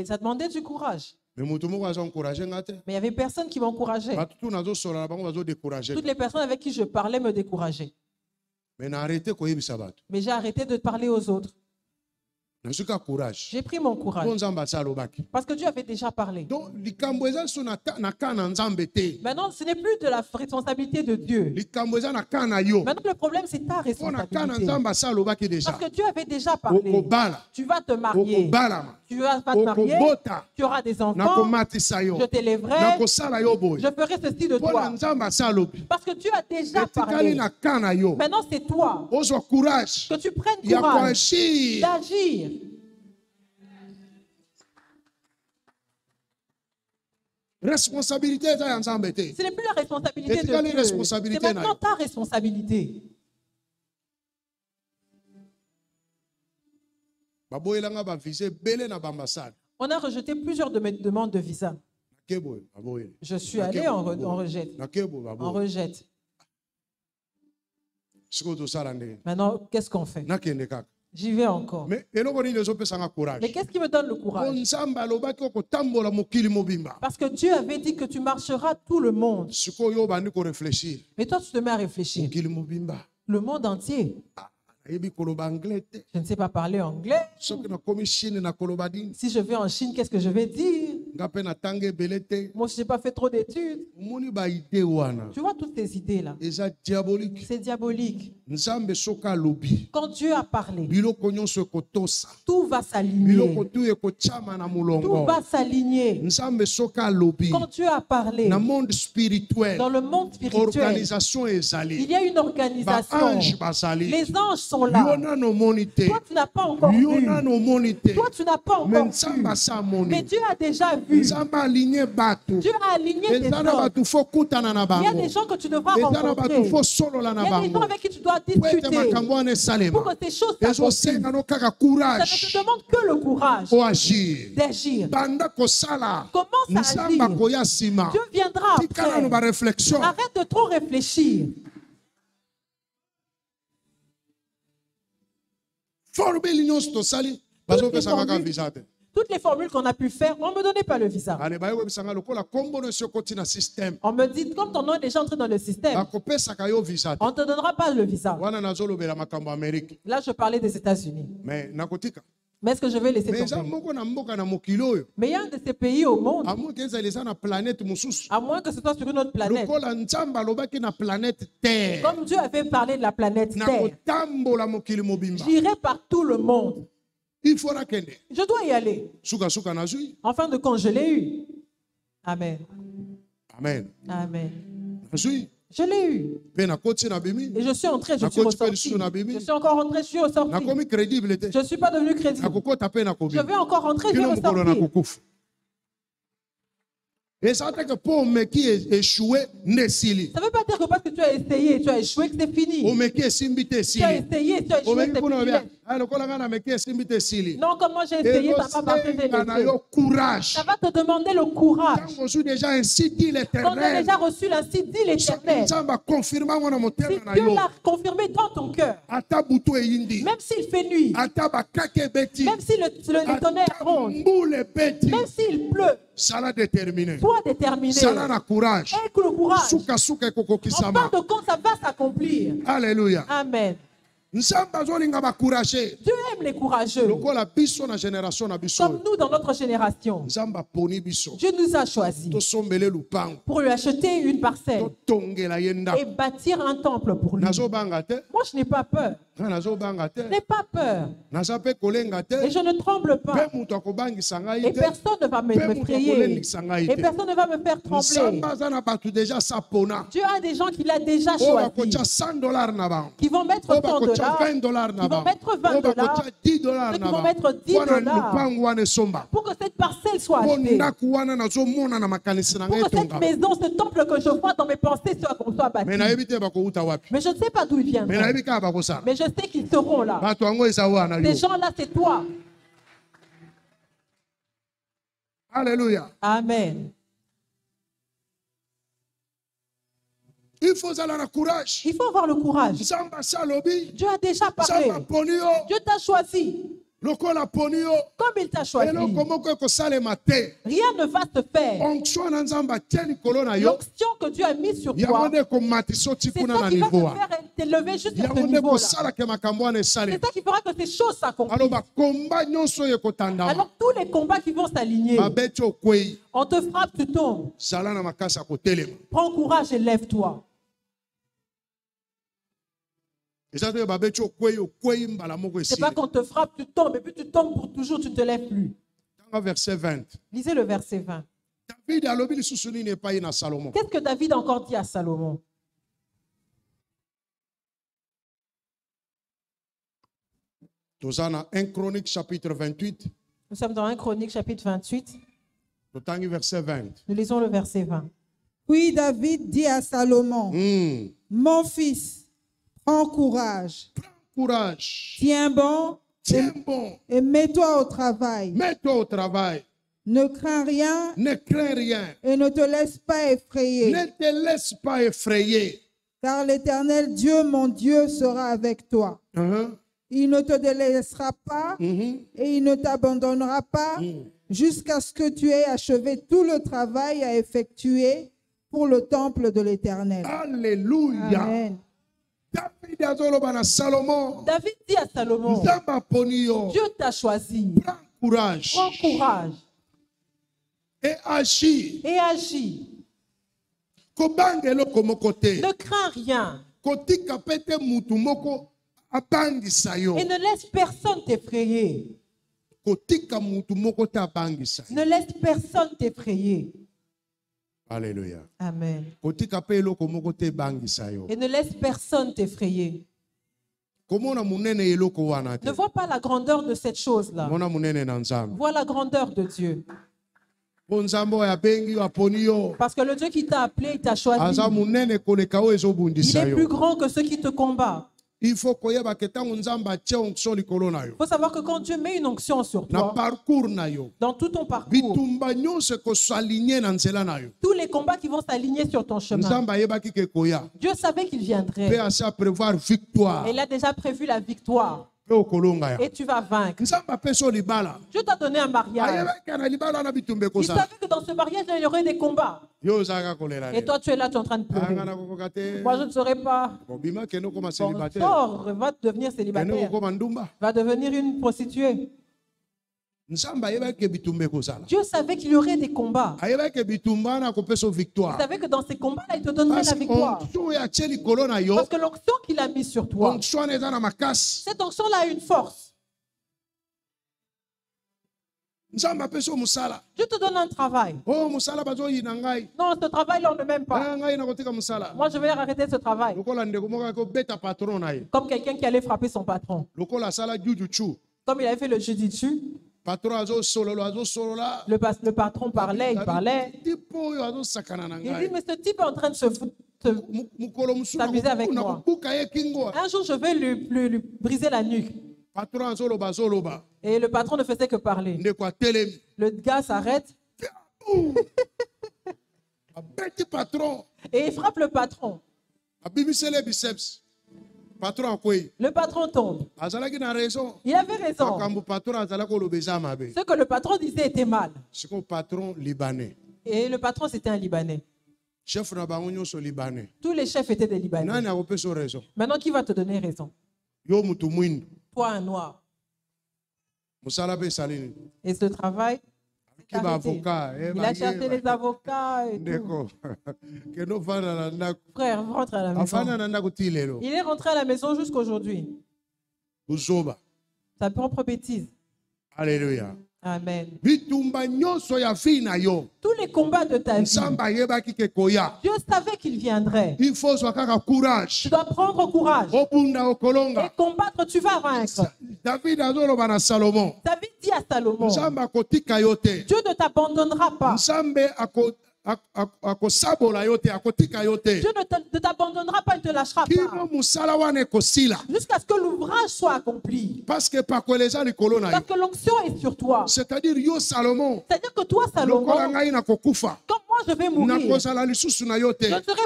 ça demandait du courage. Mais il n'y avait personne qui m'encourageait. Toutes les personnes avec qui je parlais me décourageaient. Mais j'ai arrêté de parler aux autres. J'ai pris mon courage. Parce que Dieu avait déjà parlé. Maintenant, ce n'est plus de la responsabilité de Dieu. Maintenant, le problème, c'est ta responsabilité. Parce que Dieu avait déjà parlé. Tu vas te marier. Tu vas te marier. Tu auras des enfants. Je t'élèverai. Je ferai ceci de toi. Parce que Dieu a déjà parlé. Maintenant, c'est toi. Que tu prennes courage d'agir. Responsabilité, ce n'est plus la responsabilité de Dieu. C'est maintenant ta responsabilité. On a rejeté plusieurs de mes demandes de visa. Je suis allé en rejette. En rejette. Maintenant, qu'est-ce qu'on fait? J'y vais encore. Mais qu'est-ce qui me donne le courage? Parce que Dieu avait dit que tu marcheras tout le monde. Mais toi, tu te mets à réfléchir. Le monde entier. Je ne sais pas parler anglais. Si je vais en Chine, qu'est-ce que je vais dire? Moi, je n'ai pas fait trop d'études. Tu vois toutes ces idées-là. C'est diabolique. Quand Dieu a parlé, tout va s'aligner. Tout va s'aligner. Quand Dieu a parlé, dans le monde spirituel, il y a une organisation. Les anges sont là. Toi, tu n'as pas encore vu. Toi, tu n'as pas encore vu. Mais Dieu a déjà vu. Dieu a aligné des hommes. Il y a des gens que tu devras rencontrer. Il y a des gens avec qui tu dois discuter pour que ces choses s'accomplissent. Ça ne te demande que le courage d'agir. Commence à agir. Dieu viendra après. Arrête de trop réfléchir. Toutes les formules qu'on a pu faire, on ne me donnait pas le visa. On me dit, comme ton nom est déjà entré dans le système, on ne te donnera pas le visa. Là, je parlais des États-Unis. Mais est-ce que je vais laisser tomber? Mais il y a un de ces pays au monde, à moins que ce soit sur une autre planète. Comme Dieu avait parlé de la planète Terre, j'irai par tout le monde. Je dois y aller. En fin de compte, je l'ai eu. Amen. Amen. Amen. Je l'ai eu. Et je suis entré, je suis ressorti. Je suis encore rentré, je suis ressorti. Je ne suis pas devenu crédible. Je vais encore rentrer, je vais ressortir. Ça ne veut pas dire que parce que tu as essayé, tu as échoué, que c'est fini. Tu as essayé, tu as échoué, c'est fini. Non, comme moi j'ai essayé, ça va passer des courage. Ça va te demander le courage. Quand on a déjà reçu ainsi dit l'Éternel, si Dieu l'a confirmé dans ton cœur, même s'il fait nuit, même si le tonnerre ronge, même s'il pleut, sois déterminé. Courage. Avec le courage. En fin de compte, ça va s'accomplir. Alléluia. Amen. Dieu aime les courageux. Comme nous dans notre génération. Dieu nous a choisis pour lui acheter une parcelle et bâtir un temple pour lui. Moi, je n'ai pas peur. Je n'ai pas peur. Et je ne tremble pas. Et personne ne va m'effrayer. Et personne ne va me faire trembler. Dieu a des gens qu'il a déjà choisis. Qui vont mettre $100, qui vont mettre $20, qui vont mettre $10 pour que cette parcelle soit achetée. Pour que cette maison, ce temple que je vois dans mes pensées soit bâti. Mais je ne sais pas d'où ils viendront. Mais je sais qu'ils seront là. Ces gens-là, c'est toi. Alléluia. Amen. Il faut avoir le courage. Il faut avoir le courage. Dieu a déjà parlé. Dieu t'a choisi. Comme il t'a choisi, rien ne va se faire. L'onction que Dieu a mise sur toi, c'est ça qui va te faire t'élever jusqu'à ce niveau-là. C'est ça qui fera que ces choses s'accomplissent. Alors tous les combats qui vont s'aligner, on te frappe, tu tombes. Prends courage et lève-toi. C'est pas qu'on te frappe, tu tombes, et puis tu tombes pour toujours, tu ne te lèves plus. Verset 20. Lisez le verset 20. Qu'est-ce que David a encore dit à Salomon? Nous sommes dans 1 Chronique chapitre 28. Nous sommes dans 1 Chronique chapitre 28. Verset 20. Nous lisons le verset 20. Puis David dit à Salomon, mon fils, prends courage. Prends courage. Tiens bon. Et mets-toi au travail. Mets-toi au travail. Ne crains rien. Ne crains rien. Et ne te laisse pas effrayer. Ne te laisse pas effrayer. Car l'Éternel Dieu, mon Dieu, sera avec toi. Il ne te délaissera pas et il ne t'abandonnera pas jusqu'à ce que tu aies achevé tout le travail à effectuer pour le temple de l'Éternel. Alléluia. Amen. David dit à Salomon, Dieu t'a choisi. Prends courage. Prends courage. Et agis. Et agis. Ne crains rien. Et ne laisse personne t'effrayer. Ne laisse personne t'effrayer. Alléluia. Amen. Et ne laisse personne t'effrayer. Ne vois pas la grandeur de cette chose-là. Vois la grandeur de Dieu. Parce que le Dieu qui t'a appelé, il t'a choisi. Il est plus grand que ceux qui te combattent. Il faut savoir que quand Dieu met une onction sur toi, dans tout ton parcours, tous les combats qui vont s'aligner sur ton chemin, Dieu savait qu'il viendrait. Et il a déjà prévu la victoire. Et tu vas vaincre. Dieu t'a donné un mariage. Il savait que dans ce mariage, il y aurait des combats. Et toi, tu es là, tu es en train de pleurer. Moi, je ne saurais pas. Sors, va devenir célibataire. Va devenir une prostituée. Dieu savait qu'il y aurait des combats. Il savait que dans ces combats-là, il te donnerait la victoire. Parce que l'onction qu'il a mise sur toi, cette onction-là a une force. Dieu te donne un travail. Non, ce travail-là, on ne m'aime pas. Moi, je vais arrêter ce travail. Comme quelqu'un qui allait frapper son patron. Comme il avait fait le jujitsu. Le patron parlait, il parlait. Il dit, mais ce type est en train de s'amuser avec moi. Un jour, je vais lui briser la nuque. Et le patron ne faisait que parler. Le gars s'arrête. Et il frappe le patron. Le patron tombe. Il avait raison. Ce que le patron disait était mal. Et le patron, c'était un Libanais. Tous les chefs étaient des Libanais. Maintenant, qui va te donner raison? Toi, un noir. Et ce travail, il a cherché les avocats et tout. Frère, rentre à la maison. Il est rentré à la maison jusqu'aujourd'hui. Sa propre bêtise. Alléluia. Amen. Tous les combats de ta vie, Dieu savait qu'il viendrait. Il faut courage. Tu dois prendre courage. Et combattre, tu vas vaincre. David dit à Salomon, Dieu ne t'abandonnera pas. Dieu ne t'abandonnera pas, il ne te lâchera pas. Jusqu'à ce que l'ouvrage soit accompli. Parce que l'onction est sur toi. C'est-à-dire que toi, Salomon, comme moi je vais mourir, je ne serai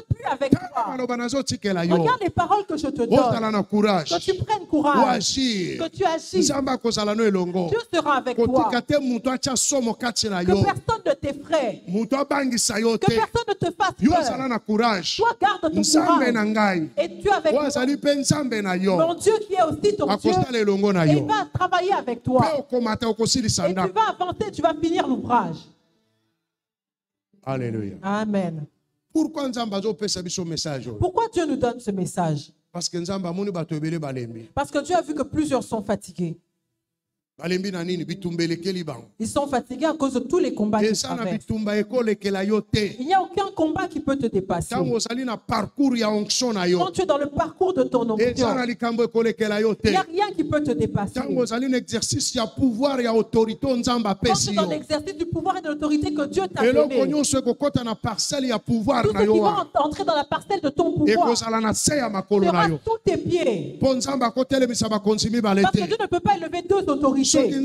plus avec toi. Regarde les paroles que je te donne. Que tu prennes courage, que tu agisses. Dieu sera avec toi. Que personne ne t'effraie, que personne ne te fasse peur. Toi, garde ton courage. Et tu es avec moi. Mon Dieu qui est aussi ton Dieu, et il va travailler avec toi. Et tu vas avancer, tu vas finir l'ouvrage. Alléluia. Amen. Pourquoi Dieu nous donne ce message? Parce que Dieu a vu que plusieurs sont fatigués. Ils sont fatigués à cause de tous les combats qu'ils traversent. Il n'y a aucun combat qui peut te dépasser. Quand tu es dans le parcours de ton onction, il n'y a rien qui peut te dépasser. Quand tu es dans l'exercice du pouvoir et de l'autorité que Dieu t'a donné, tous ceux qui vont entrer dans la parcelle de ton pouvoir sera sous tes pieds. Parce que Dieu ne peut pas élever deux autorités. Si Dieu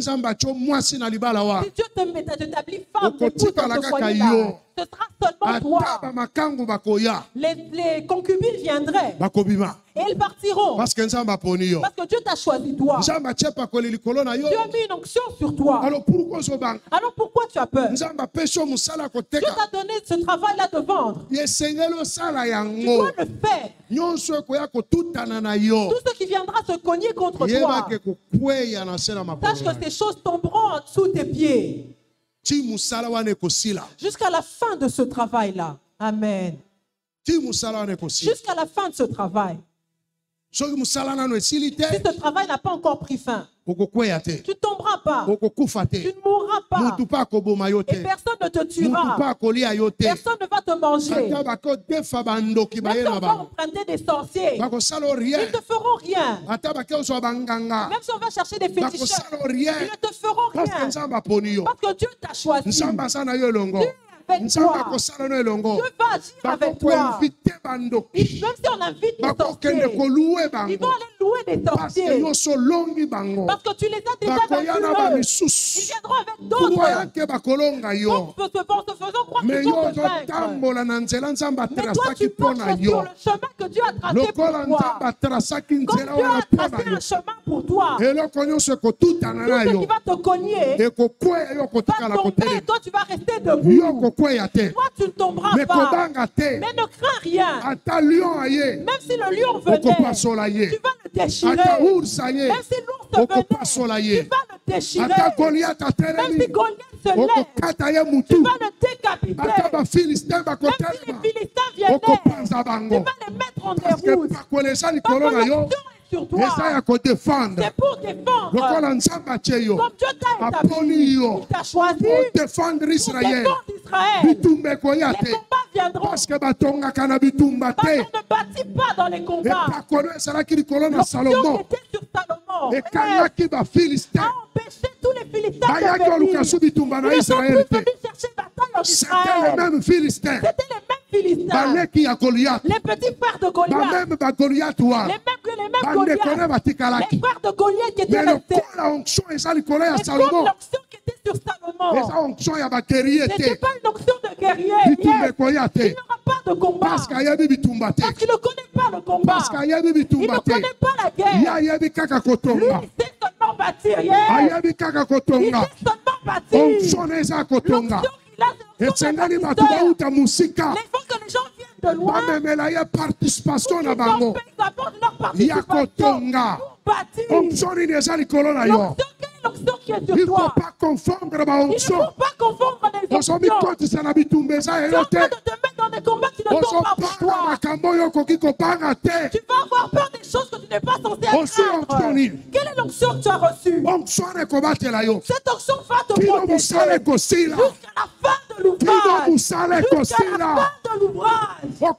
t'établit femme, épouse dans ce foyer-là, ce sera seulement toi. Les concubines viendraient et elles partiront. Parce que Dieu t'a choisi toi. Dieu a mis une onction sur toi. Alors pourquoi tu as peur? Dieu t'a donné ce travail-là de vendre. Tu dois le faire. Tout ce qui viendra se cogner contre toi, sache que ces choses tomberont sous tes pieds. Jusqu'à la fin de ce travail-là. Amen. Jusqu'à la fin de ce travail. Si ce travail n'a pas encore pris fin, tu ne tomberas pas, tu ne mourras pas, et personne ne te tuera, personne ne va te manger. Même si on va emprunter des sorciers, ils ne te feront rien. Même si on va chercher des féticheurs, ils ne te feront rien. Parce que Dieu t'a choisi. Dieu avec toi. Dieu va agir avec toi. Même si on invite des sorciers, ils vont aller louer des sorciers. Parce que tu les as déjà vaincus. Ils viendront avec d'autres. Pour se faisant croire qu'ils vont te vaincre. Mais toi, tu marches sur le chemin que Dieu a tracé pour toi. Comme Dieu a tracé un chemin pour toi, tout ce qui va te cogner va tomber et toi, tu vas rester debout. Toi, tu ne tomberas pas. Mais ne crains rien. Même si le lion venait, tu vas le déchirer. Même si l'ours venait, tu vas le déchirer. Même si Goliath se lève, tu vas le décapiter. Même si les Philistins viennent, tu vas les mettre en déroute. Parce que l'onction sur toi, c'est pour défendre. Comme Dieu t'a établi, il t'a choisi pour défendre Israël. Les combats viendront. Parce qu'on ne bâtit pas dans les combats. L'onction qui était sur Salomon a empêché tous les Philistins de venir. Ils ne sont plus venus chercher bataille en Israël. C'était les mêmes Philistins. Les petits frères de Goliath. Les mêmes Goliath. Les frères de Goliath qui étaient restés. Mais comme l'onction qui était sur Salomon, c'était pas une onction de guerrier. Il n'y aura pas de combat. Parce qu'il ne connaît pas le combat. Il ne connaît pas la guerre. Lui, il sait seulement bâtir. Il sait seulement bâtir. L'onction qu'il a, il faut que les gens viennent de loin. Ils apportent leur participation pour bâtir. L'onction qui est sur toi. Il ne faut pas confondre les options. Tu es en train de te mettre dans des combats qui ne sont pas pour toi. Tu vas avoir peur des choses que tu n'es pas censé craindre. Quelle est l'onction que tu as reçue? Cette onction va te protéger jusqu'à la fin de l'ouvrage. Jusqu'à la fin de l'ouvrage. Tu vas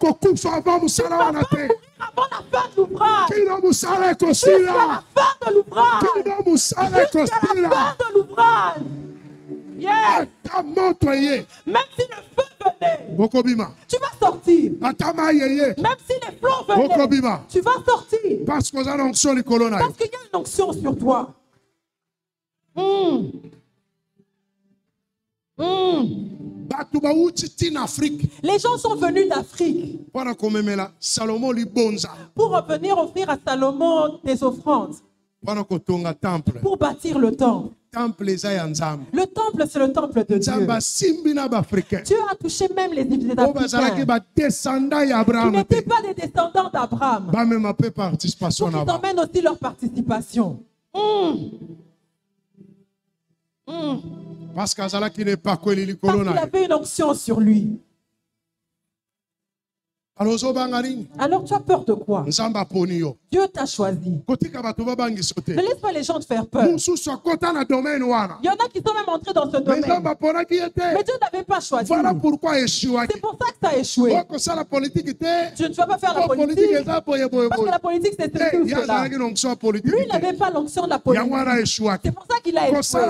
pas mourir avant la fin de l'ouvrage. Jusqu'à la fin de l'ouvrage. Jusqu'à la fin de l'ouvrage. Yes. Même si le feu venait, tu vas sortir. Même si les flammes venaient, tu vas sortir. Parce qu'il y a une onction sur toi. Les gens sont venus d'Afrique pour venir offrir à Salomon des offrandes, pour bâtir le temple. Le temple, c'est le temple de Dieu. Dieu a touché même les Africains qui n'étaient pas des descendants d'Abraham, pour qu'ils emmènent aussi leur participation. Parce qu'il avait une onction sur lui. Alors tu as peur de quoi? Dieu t'a choisi. Ne laisse pas les gens te faire peur. Il y en a qui sont même entrés dans ce domaine. Mais Dieu n'avait pas choisi. Voilà pourquoi c'est pour ça que ça a échoué. Tu ne vas pas faire la politique. Parce que la politique c'est cela. Lui n'avait pas l'onction de la politique. C'est pour ça qu'il a échoué.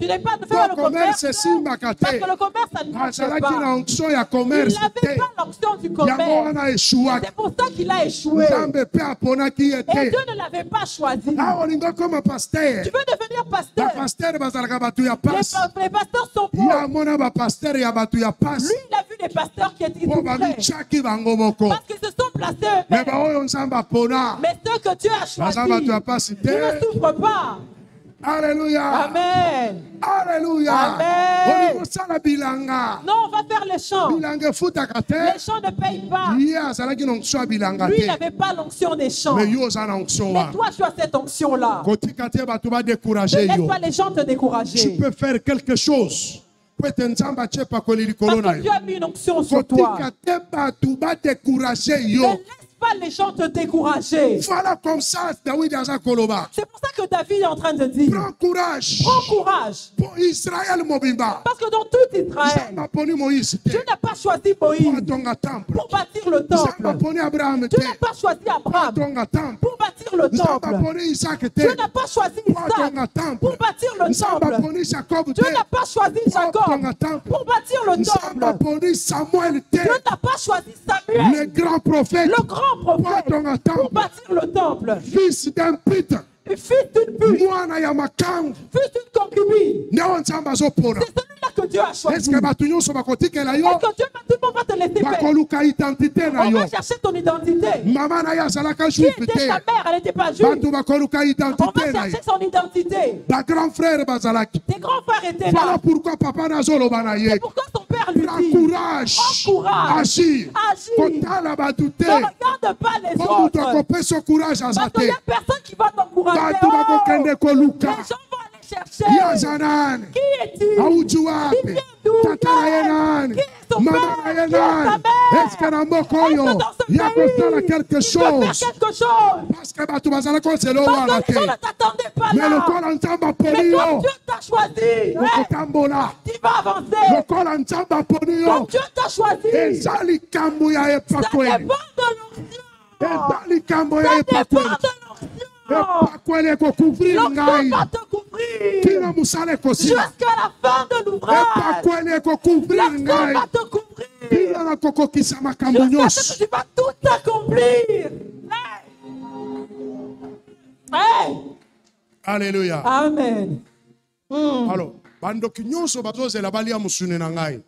Tu n'es pas de faire le commerce. Parce que le commerce ça ne marche pas. Il n'avait pas l'onction du commerce. C'est pour ça qu'il a échoué. Et Dieu ne l'avait pas choisi. Tu veux devenir pasteur? Les pasteurs sont pauvres. Lui, il a vu des pasteurs qui étaient discrets. Parce qu'ils se sont placés eux-mêmes. Mais ceux que Dieu a choisis, ils ne souffrent pas. Alléluia. Amen. Alléluia. Amen. Non, on va faire les chants. Les chants ne payent pas. Lui, il n'avait pas l'onction des chants. Mais toi, tu as cette onction-là. Ne laisse pas les gens te décourager. Tu peux faire quelque chose. Parce que Dieu a mis une onction sur toi. Pas les gens te décourager. Voilà comme ça David a koloba. C'est pour ça que David est en train de dire prends courage. Prends courage. Pour Israël mobimba. Parce que dans tout Israël, Dieu n'a pas choisi Moïse pour bâtir le temple. Dieu n'a pas choisi Abraham pour bâtir le temple. Dieu n'a pas choisi Isaac pour bâtir le temple. Dieu n'a pas choisi Jacob pour bâtir le temple. Dieu n'a pas choisi Samuel, le grand prophète, prophète pour bâtir le temple. Fils d'un pute. Fils d'une pute. Fils d'une concubine. C'est celui-là que Dieu a choisi. Est-ce que Dieu va te laisser faire? On va chercher ton identité. Qui était ta mère? Elle n'était pas juive. On va chercher son identité. Tes grands frères étaient là. Voilà pourquoi papa Nazolo Banaye. C'est pourquoi son père lui dit courage. Agis. Ne regarde pas les autres. Parce qu'il n'y a personne qui va t'encourager. Les gens vont aller chercher. Qui es-tu? Qui vient d'où? Qui est son père? Qui est sa mère? Est-ce que dans ce pays, il peut faire quelque chose? Parce que personne ne t'attendait pas là. Mais quand Dieu t'a choisi, tu vas avancer. Quand Dieu t'a choisi, ça dépend de l'onction. Ça dépend de l'onction. L'onction va te couvrir jusqu'à la fin de l'ouvrage. L'onction va te couvrir jusqu'à ce que tu vas tout accomplir. Hey. Alléluia. Amen.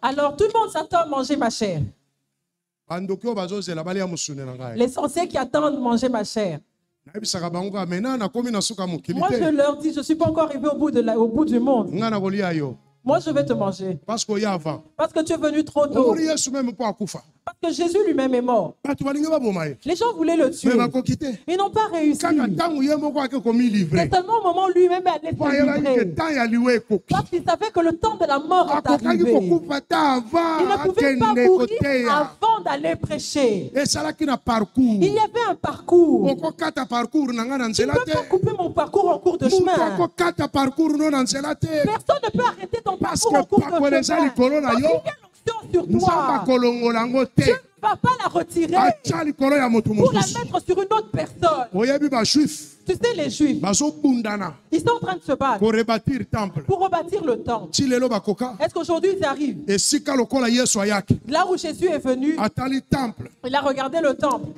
Alors tout le monde s'attend à manger ma chair. Les sorciers qui attendent manger ma chair. Moi, je leur dis, je ne suis pas encore arrivé au bout du monde. Moi, je vais te manger. Parce que tu es venu trop tôt. Parce que Jésus lui-même est mort. Les gens voulaient le tuer. Ils n'ont pas réussi. C'est seulement au moment où lui-même allait se livrer. Parce qu'il savait que le temps de la mort est arrivé. Il ne pouvait pas mourir avant d'aller prêcher. Il y avait un parcours. Tu ne peux pas couper mon parcours en cours de chemin. Personne ne peut arrêter ton parcours en cours de chemin. Parce qu'il y a l'onction sur toi. Dieu ne va pas la retirer pour la mettre sur une autre personne. Tu sais, les Juifs, ils sont en train de se battre pour rebâtir le temple. Est-ce qu'aujourd'hui ils arrivent? Là où Jésus est venu, il a regardé le temple.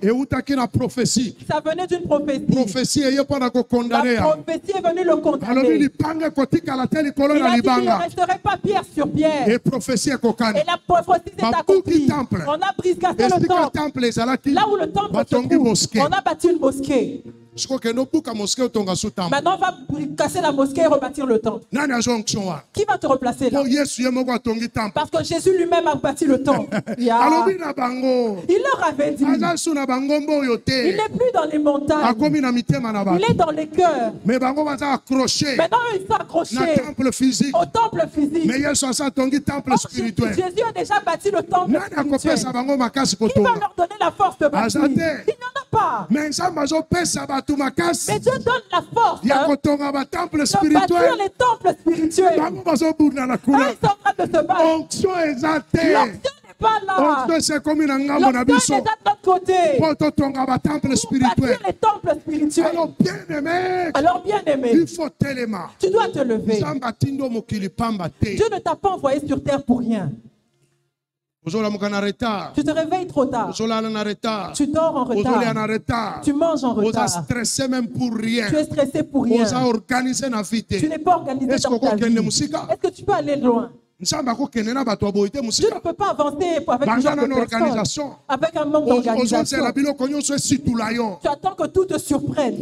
Ça venait d'une prophétie. La prophétie est venue le condamner. Il a dit qu'il ne resterait pas pierre sur pierre. Et la prophétie s'est accomplie. On a brisé le temple. Là où le temple se trouve, on a bâti une mosquée. Maintenant, on va casser la mosquée et rebâtir le temple. Qui va te replacer là? Parce que Jésus lui-même a bâti le temple. Il leur avait dit, il n'est plus dans les montagnes, il est dans les cœurs. Maintenant, ils sont accrochés au temple physique. Jésus a déjà bâti le temple spirituel. Qui va leur donner la force de bâtir? Il n'y en a pas. Mais Dieu donne la force de bâtir les temples spirituels. Ils sont en train de se battre. L'onction n'est pas là. L'onction est de notre côté. Pour bâtir les temples spirituels. Alors bien aimé, tu dois te lever. Dieu ne t'a pas envoyé sur terre pour rien. Tu te réveilles trop tard. Tu dors en retard. Tu manges en retard. Tu es stressé pour rien. Tu n'es pas organisé dans ta vie. Est-ce que tu peux aller loin? Dieu ne peut pas avancer avec un genre de personne, avec un manque d'organisation. Tu attends que tout te surprenne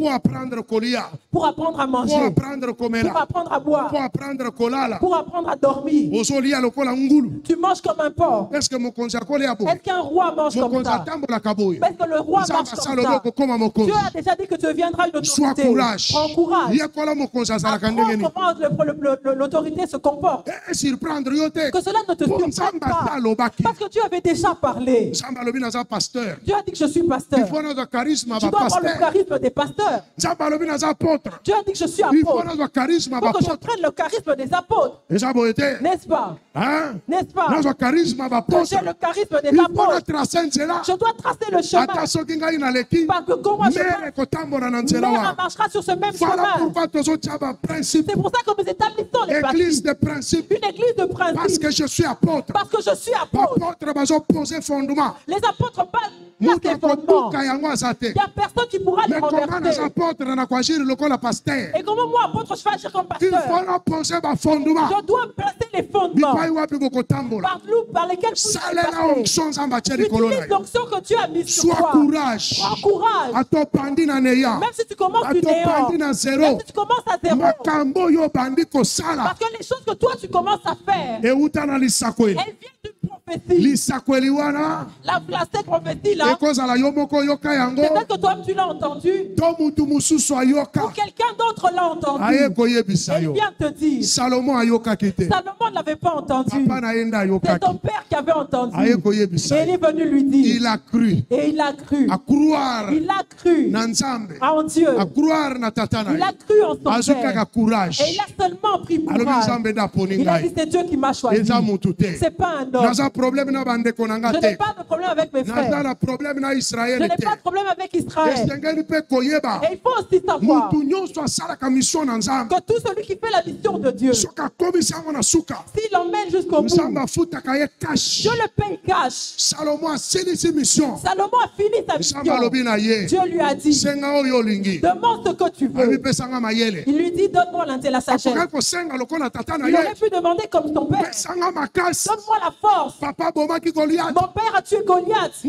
pour apprendre à manger, pour apprendre à boire, pour apprendre à dormir. Tu manges comme un porc. Est-ce qu'un roi mange comme ça? Est-ce que le roi marche comme ça? Dieu a déjà dit que tu deviendras une autorité. Prends courage. Apprends comment l'autorité se comporte. Que cela ne te surprenne pas. Parce que Dieu avait déjà parlé. Dieu a dit que je suis pasteur. Tu dois avoir le charisme des pasteurs. Dieu a dit que je suis apôtre. Il faut que je prenne le charisme des apôtres. N'est-ce pas? N'est-ce pas? Que j'ai le charisme des apôtres. Je dois tracer le chemin. Parce que quand moi je mère marchera sur ce même chemin. C'est pour ça que nous établissons les principes. Une église de principes. Parce que je suis apôtre. Parce que je suis apôtre. Les apôtres passent les fondements. Il n'y a personne qui pourra les renverser. Et comment moi, apôtre, je vais agir comme pasteur? Je dois placer les fondements par lesquels vous allez passer. Utilise l'onction que Dieu a mise sur toi. Prends courage. Même si tu commences du néant. Même si tu commences à zéro. Parce que les choses que toi tu commences à faire, elles viennent d'une prophétie. Cette prophétie-là, peut-être que toi tu l'as entendu, ou quelqu'un d'autre l'a entendu. Il vient te dire, Salomon ne l'avait pas entendu. C'est ton père qui avait entendu. Et il est venu lui dire. Il a cru. Et il a cru. Il a cru en Dieu. Il a cru en son père. Et il a seulement pris courage. Il a dit, c'est Dieu qui m'a choisi. C'est pas un homme. Je n'ai pas de problème avec mes frères. Je n'ai pas de problème avec Israël. Et il faut aussi savoir que tout celui qui fait la mission de Dieu, s'il l'emmène jusqu'au bout, Dieu le paye cash. Salomon a fini sa mission. Dieu lui a dit, demande ce que tu veux. Il lui dit, donne-moi la sagesse. Il aurait pu demander comme son père, donne-moi la force. Mon père a tué Goliath.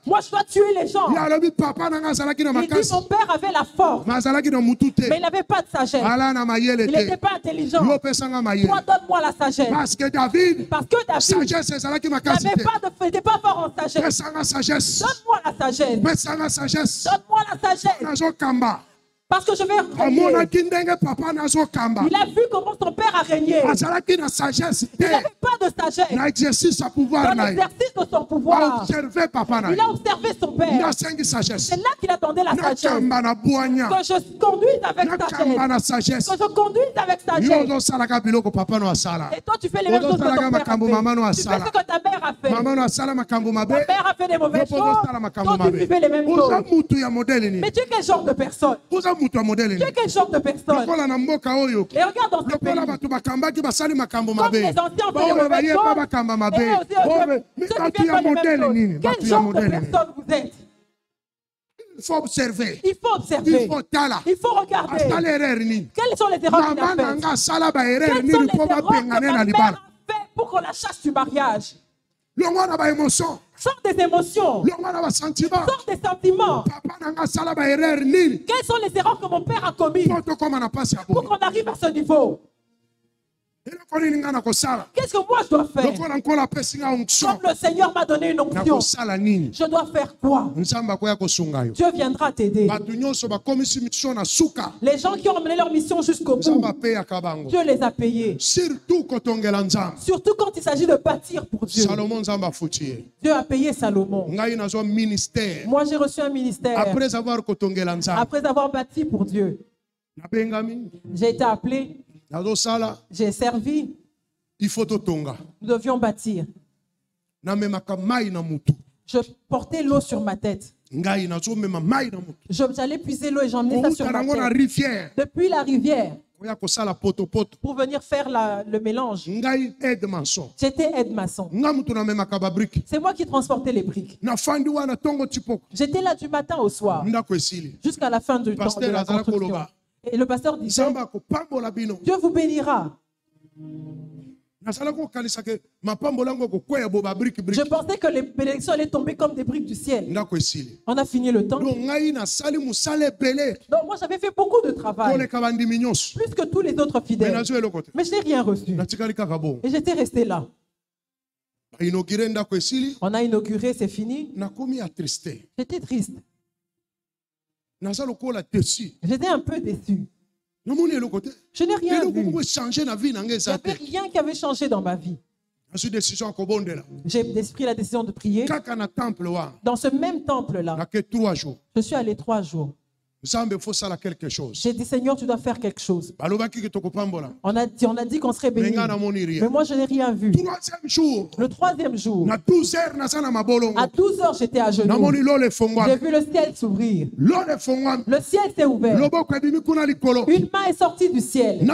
Moi je dois tuer les gens. Il dit, mon père avait la force, mais il n'avait pas de sagesse. Il n'était pas intelligent. Toi, donne-moi la sagesse. Parce que David n'était pas fort en sagesse. Donne-moi la sagesse. Donne-moi la sagesse. Parce que je vais régner. Il a vu comment son père a régné. Il n'avait pas de sagesse. Dans l'exercice de son pouvoir, il a observé son père. C'est là qu'il attendait la sagesse. Que je conduise avec sagesse. Que je conduise avec sagesse. Et toi, tu fais les mêmes choses que ton père a fait. Tu fais ce que ta mère a fait. Ta mère a fait des mauvaises choses. Toi, tu fais les mêmes choses. Mais tu es quel genre de personne? Tu es quel genre de personne? Et regarde dans ce pays. Comme les anciens ont fait les mauvaises choses. Et ceux qui viennent faire les mêmes choses. Quel genre de personne vous êtes? Il faut observer. Il faut observer. Il faut regarder. Quelles sont les erreurs qu'il a faites? Quelles sont les erreurs que ma mère a fait pour qu'on la chasse du mariage? Sors des émotions. Sors des sentiments. Quelles sont les erreurs que mon père a commises pour qu'on arrive à ce niveau? Qu'est-ce que moi je dois faire? Comme le Seigneur m'a donné une onction, je dois faire quoi? Dieu viendra t'aider. Les gens qui ont mené leur mission jusqu'au bout, Dieu les a payés. Surtout quand il s'agit de bâtir pour Dieu. Dieu a payé Salomon. Moi j'ai reçu un ministère après avoir bâti pour Dieu. J'ai été appelé. J'ai servi. Nous devions bâtir. Je portais l'eau sur ma tête. J'allais puiser l'eau et j'emmenais ça sur ma tête. Depuis la rivière. Pour venir faire le mélange. J'étais aide-maçon. C'est moi qui transportais les briques. J'étais là du matin au soir. Jusqu'à la fin du temps de la construction. Et le pasteur disait, Dieu vous bénira. Je pensais que les bénédictions allaient tomber comme des briques du ciel. On a fini le temps. Donc moi j'avais fait beaucoup de travail. Plus que tous les autres fidèles. Mais je n'ai rien reçu. Et j'étais resté là. On a inauguré, c'est fini. J'étais triste. J'étais un peu déçu. Je n'ai rien vu. Il n'y avait rien qui avait changé dans ma vie. J'ai pris la décision de prier. Dans ce même temple-là, je suis allé 3 jours. J'ai dit, Seigneur, tu dois faire quelque chose. On a dit qu'on serait béni. Mais moi, je n'ai rien vu. Le 3e jour, à 12h, j'étais à genoux. J'ai vu le ciel s'ouvrir. Le ciel s'est ouvert. Une main est sortie du ciel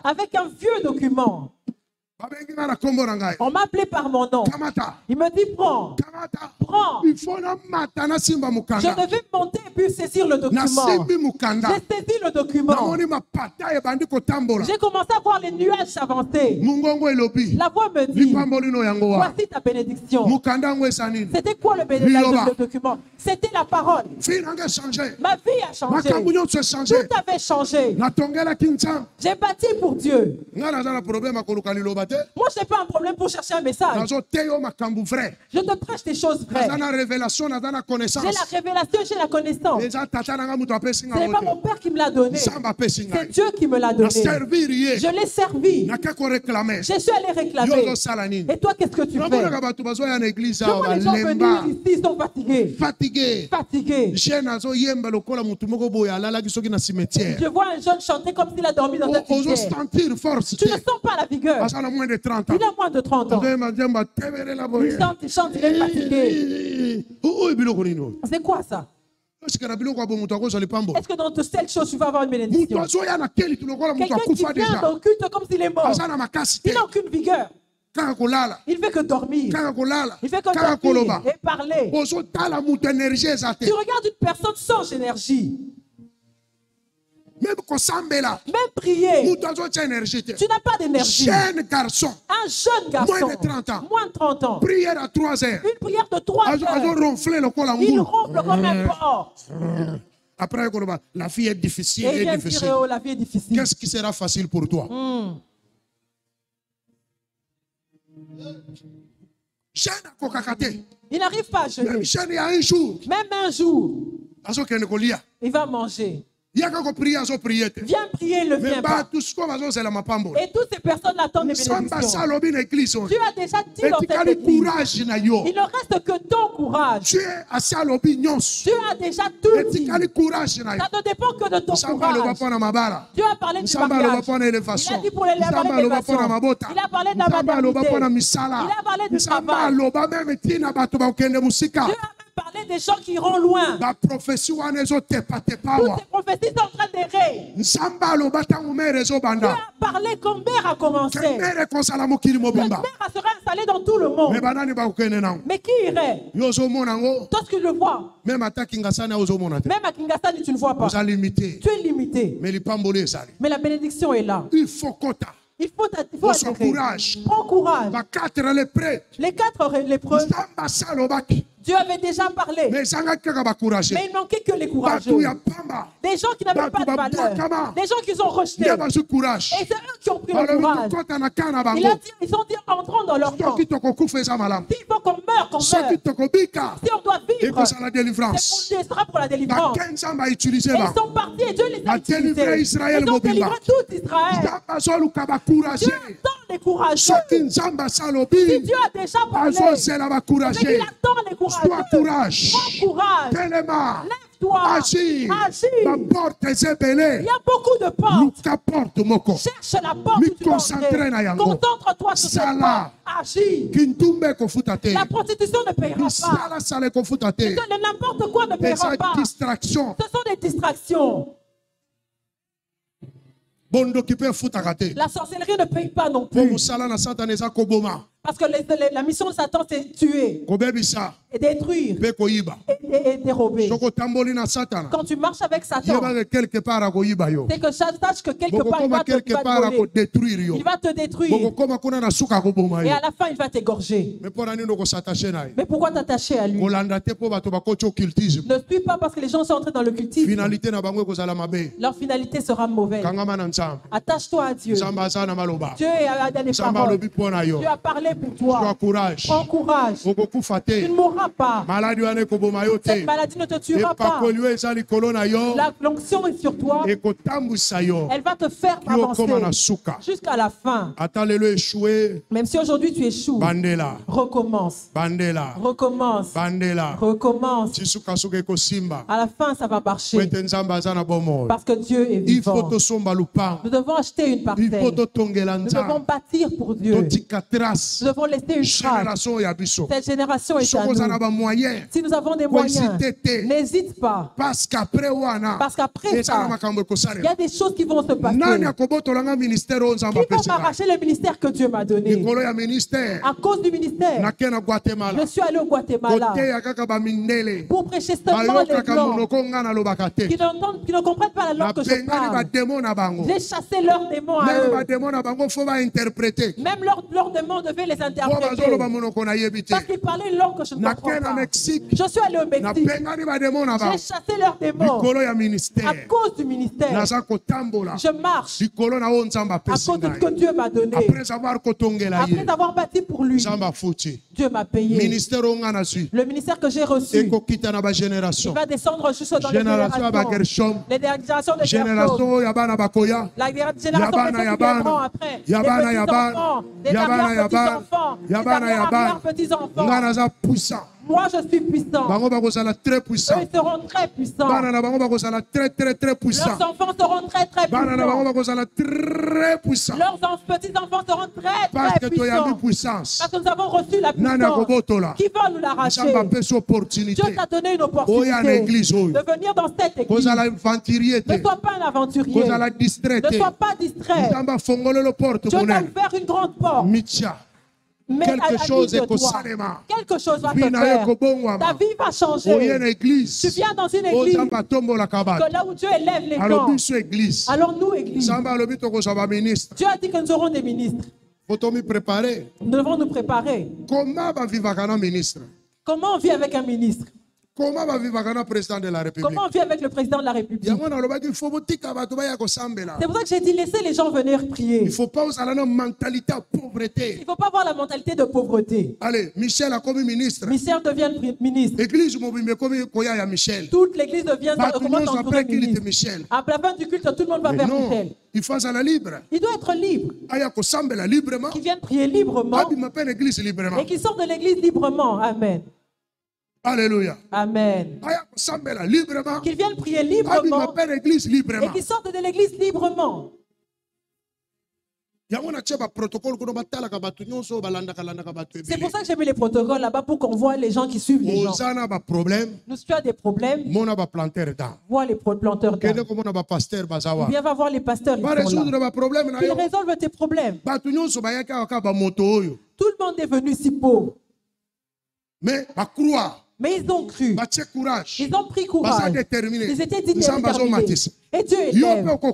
avec un vieux document. On m'a appelé par mon nom. Il me dit, prends. Prends. Je devais monter et puis saisir le document. J'ai saisi le document. J'ai commencé à voir les nuages s'avancer. La voix me dit, voici ta bénédiction. C'était quoi le document? C'était la parole. Ma vie a changé. Tout avait changé. J'ai bâti pour Dieu. Moi, je n'ai pas un problème pour chercher un message. Je te prêche des choses vraies. J'ai la révélation, j'ai la connaissance. Ce n'est pas mon père qui me l'a donné. C'est Dieu qui me l'a donné. Je l'ai servi. Je suis allé réclamer. Et toi, qu'est-ce que tu fais? Je vois les gens venir ici, ils sont fatigués. Fatigués. Je vois un jeune chanter comme s'il a dormi dans un cimetière. Tu ne sens pas la vigueur. Il a moins de 30 ans. Il chante, il est fatigué. C'est quoi ça? Est-ce que dans toutes telles choses tu vas avoir une bénédiction? Quelqu'un qui vient dans le culte comme s'il est mort. Il n'a aucune vigueur. Il ne fait que dormir. Il fait que dormir et parler. Tu regardes une personne sans énergie. Même prier, tu n'as pas d'énergie. Un jeune garçon, moins de 30 ans, prière à 3 heures. Une prière de 3 heures. Il ronfle comme un porc. Après, la vie est difficile. Qu'est-ce qui sera facile pour toi? Il n'arrive pas à jeûner. Même un jour, il va manger. Viens prier, il ne vient pas. Et toutes ces personnes attendent des bénédictions. Dieu a déjà dit dans cette église, il ne reste que ton courage. Dieu a déjà tout dit. Ça ne dépend que de ton courage. Dieu a parlé du mariage. Il a dit pour l'élévation. Il a parlé de la maternité. Il a parlé du travail. Dieu a parler des gens qui iront loin. Toutes ces prophéties sont en train d'errer. Dieu a parlé quand Mère a commencé. Mère sera installée dans tout le monde. Mais qui irait? Toi, tu le vois. Même à Kingasani, tu ne le vois pas. Tu es limité. Mais la bénédiction est là. Il faut courage. Prends courage. Les 4 lépreux. Dieu avait déjà parlé. Mais il manquait que les courageux. Des gens qui n'avaient pas de valeur. Des gens qui ont rejeté. Et c'est eux qui ont pris le courage. Ils ont dit entrons dans leur camp. S'il faut qu'on meure, Si on doit vivre, ce sera pour la délivrance. Et ils sont partis et Dieu les a utilisés. Ils ont délivré tout Israël. Dieu attend les courageux. Si Dieu a déjà parlé, il attend les courageux. Prends courage. Lève-toi. Agis. Il y a beaucoup de portes. Cherche la porte où tu vas. Concentre-toi sur cette porte. Agis. La prostitution ne payera pas. N'importe quoi ne payera pas. Ce sont des distractions. La sorcellerie ne paye pas non plus. Parce que la mission de Satan, c'est tuer, et détruire, et dérober. Quand tu marches avec Satan, c'est que sache que quelque part, il va te détruire. Il va te détruire. Et à la fin, il va t'égorger. Mais pourquoi t'attacher à lui? Ne suis pas parce que les gens sont entrés dans le cultisme. Leur finalité sera mauvaise. Attache-toi à Dieu. Dieu a des paroles. Dieu a parlé pour toi. Prends courage. Tu ne mourras pas. Cette maladie ne te tuera pas. L'onction est sur toi. Elle va te faire avancer jusqu'à la fin. Même si aujourd'hui tu échoues, recommence. Recommence. À la fin, ça va marcher. Parce que Dieu est vivant. Nous devons acheter une parcelle. Nous devons bâtir pour Dieu. Nous devons laisser une trace. Cette génération est à nous. Si nous avons des moyens, n'hésite pas. Parce qu'après ça, il y a des choses qui vont se passer. Qui vont m'arracher le ministère que Dieu m'a donné? À cause du ministère, je suis allé au Guatemala pour prêcher seulement les blancs qui ne comprennent pas la langue que je parle. J'ai chassé leurs démons à eux. Même leurs démons devaient les interpréter. Parce qu'ils parlaient une langue que je ne comprends pas. Je suis allé au Mexique. J'ai chassé leurs démons. À cause du ministère, je marche à cause de ce que Dieu m'a donné. Après avoir bâti pour lui, Dieu m'a payé. Le ministère que j'ai reçu, il va descendre jusqu'aux dans les générations. Les générations de Gershom. La génération de viendront après. Les petits-enfants, les arrière-petits-enfants, les arrière-petits-enfants. Moi, je suis puissant. Eux seront très puissants. Leurs enfants seront très puissants. Leurs petits-enfants seront très puissants. Parce que nous avons reçu la puissance. Qui va nous l'arracher? Dieu t'a donné une opportunité de venir dans cette église. Ne sois pas un aventurier. Ne sois pas distrait. Dieu t'a ouvert une grande porte. Mais quelque chose va te faire. Ta vie va changer. Tu viens dans une église que là où Dieu élève les gens. Alors nous, église, Dieu a dit que nous aurons des ministres. Nous devons nous préparer. Comment on vit avec un ministre? Comment on vit avec le président de la République? Comment on vit avec le président de la République? C'est pour ça que j'ai dit laissez les gens venir prier. Il ne faut pas avoir la mentalité de pauvreté. Il ne faut pas avoir la mentalité de pauvreté. Allez, Michel a comme ministre. Michel devient ministre. L'église comme Michel. Toute l'église devient ministre. À la fin du culte, tout le monde va vers Michel. Il faut être libre. Il doit être libre. Qui viennent prier librement. Et qui sortent de l'église librement. Amen. Alléluia. Amen. Qu'ils viennent prier librement. Et qui sortent de l'église librement. C'est pour ça que j'ai mis les protocoles là-bas pour qu'on voit les gens qui suivent les gens. Nous, si tu as des problèmes, vois les planteurs d'arbres. Ou bien va voir les pasteurs. Ils résolvent tes problèmes. Tout le monde est venu si pauvre. Mais ils ont cru. Ils ont pris courage. Ils étaient déterminés. Et Dieu est là. Toi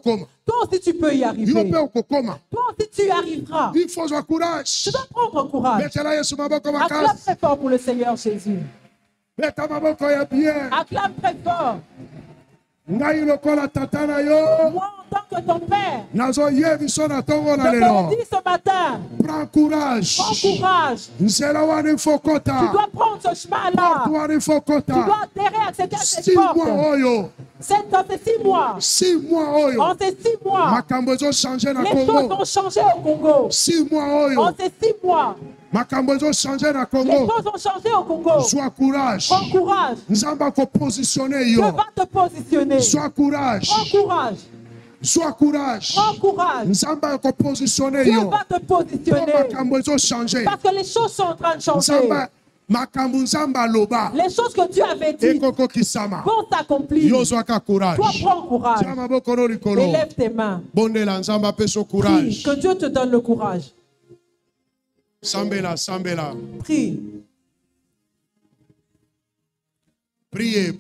aussi tu peux y arriver. Toi aussi tu y arriveras. Il faut avoir courage. Tu dois prendre courage. Acclame très fort pour le Seigneur Jésus. Acclame très fort. Moi, en tant que ton père, je te dis ce matin, prends courage. Prends courage. Tu dois prendre ce chemin-là. Tu dois adhérer à cette porte. C'est 6 mois. 6 mois. En ces 6 mois, les choses ont changé au Congo. 6 mois. En ces 6 mois, les choses ont changé au Congo. Sois courage. Prends courage. Dieu va te positionner. Sois courage. Prends courage. Sois courage. Prends courage. Dieu va te positionner. Parce que les choses sont en train de changer. Les choses que Dieu avait dites vont s'accomplir. Toi, prends courage. Élève tes mains. Prie, que Dieu te donne le courage. Sambela. Prie. Priez.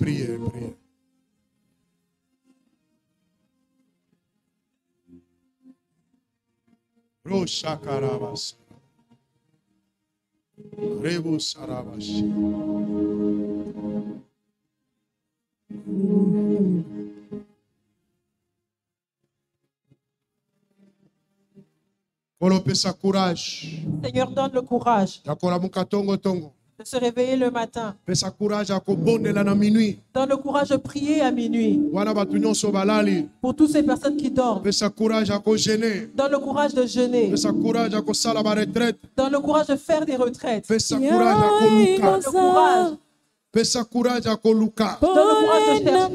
Roshakarabas. Rebus Arabash. Seigneur, donne le courage de se réveiller le matin. Donne le courage de prier à minuit. Pour toutes ces personnes qui dorment. Donne le courage de jeûner. Donne le courage de faire des retraites. Donne le courage. Donne le courage de chercher.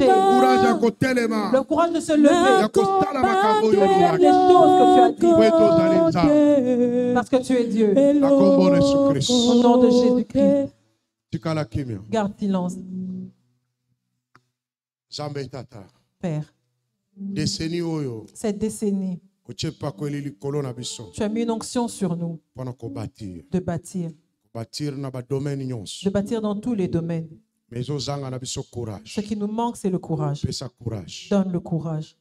Le courage de se lever. De faire les choses que tu as dit. Parce que tu es Dieu. Au nom de Jésus-Christ. Garde silence. Père, cette décennie, tu as mis une onction sur nous de bâtir. De bâtir dans tous les domaines. Ce qui nous manque, c'est le courage. Donne le courage.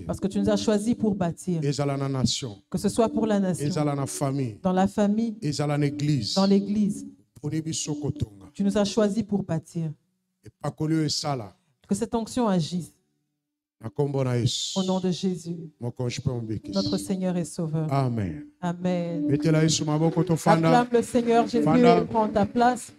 Parce que tu nous as choisis pour bâtir. Que ce soit pour la nation, dans la famille, dans l'église. Tu nous as choisis pour bâtir. Que cette onction agisse. Au nom de Jésus, notre Seigneur et Sauveur. Amen. Amen. Acclame le Seigneur Jésus et prends ta place.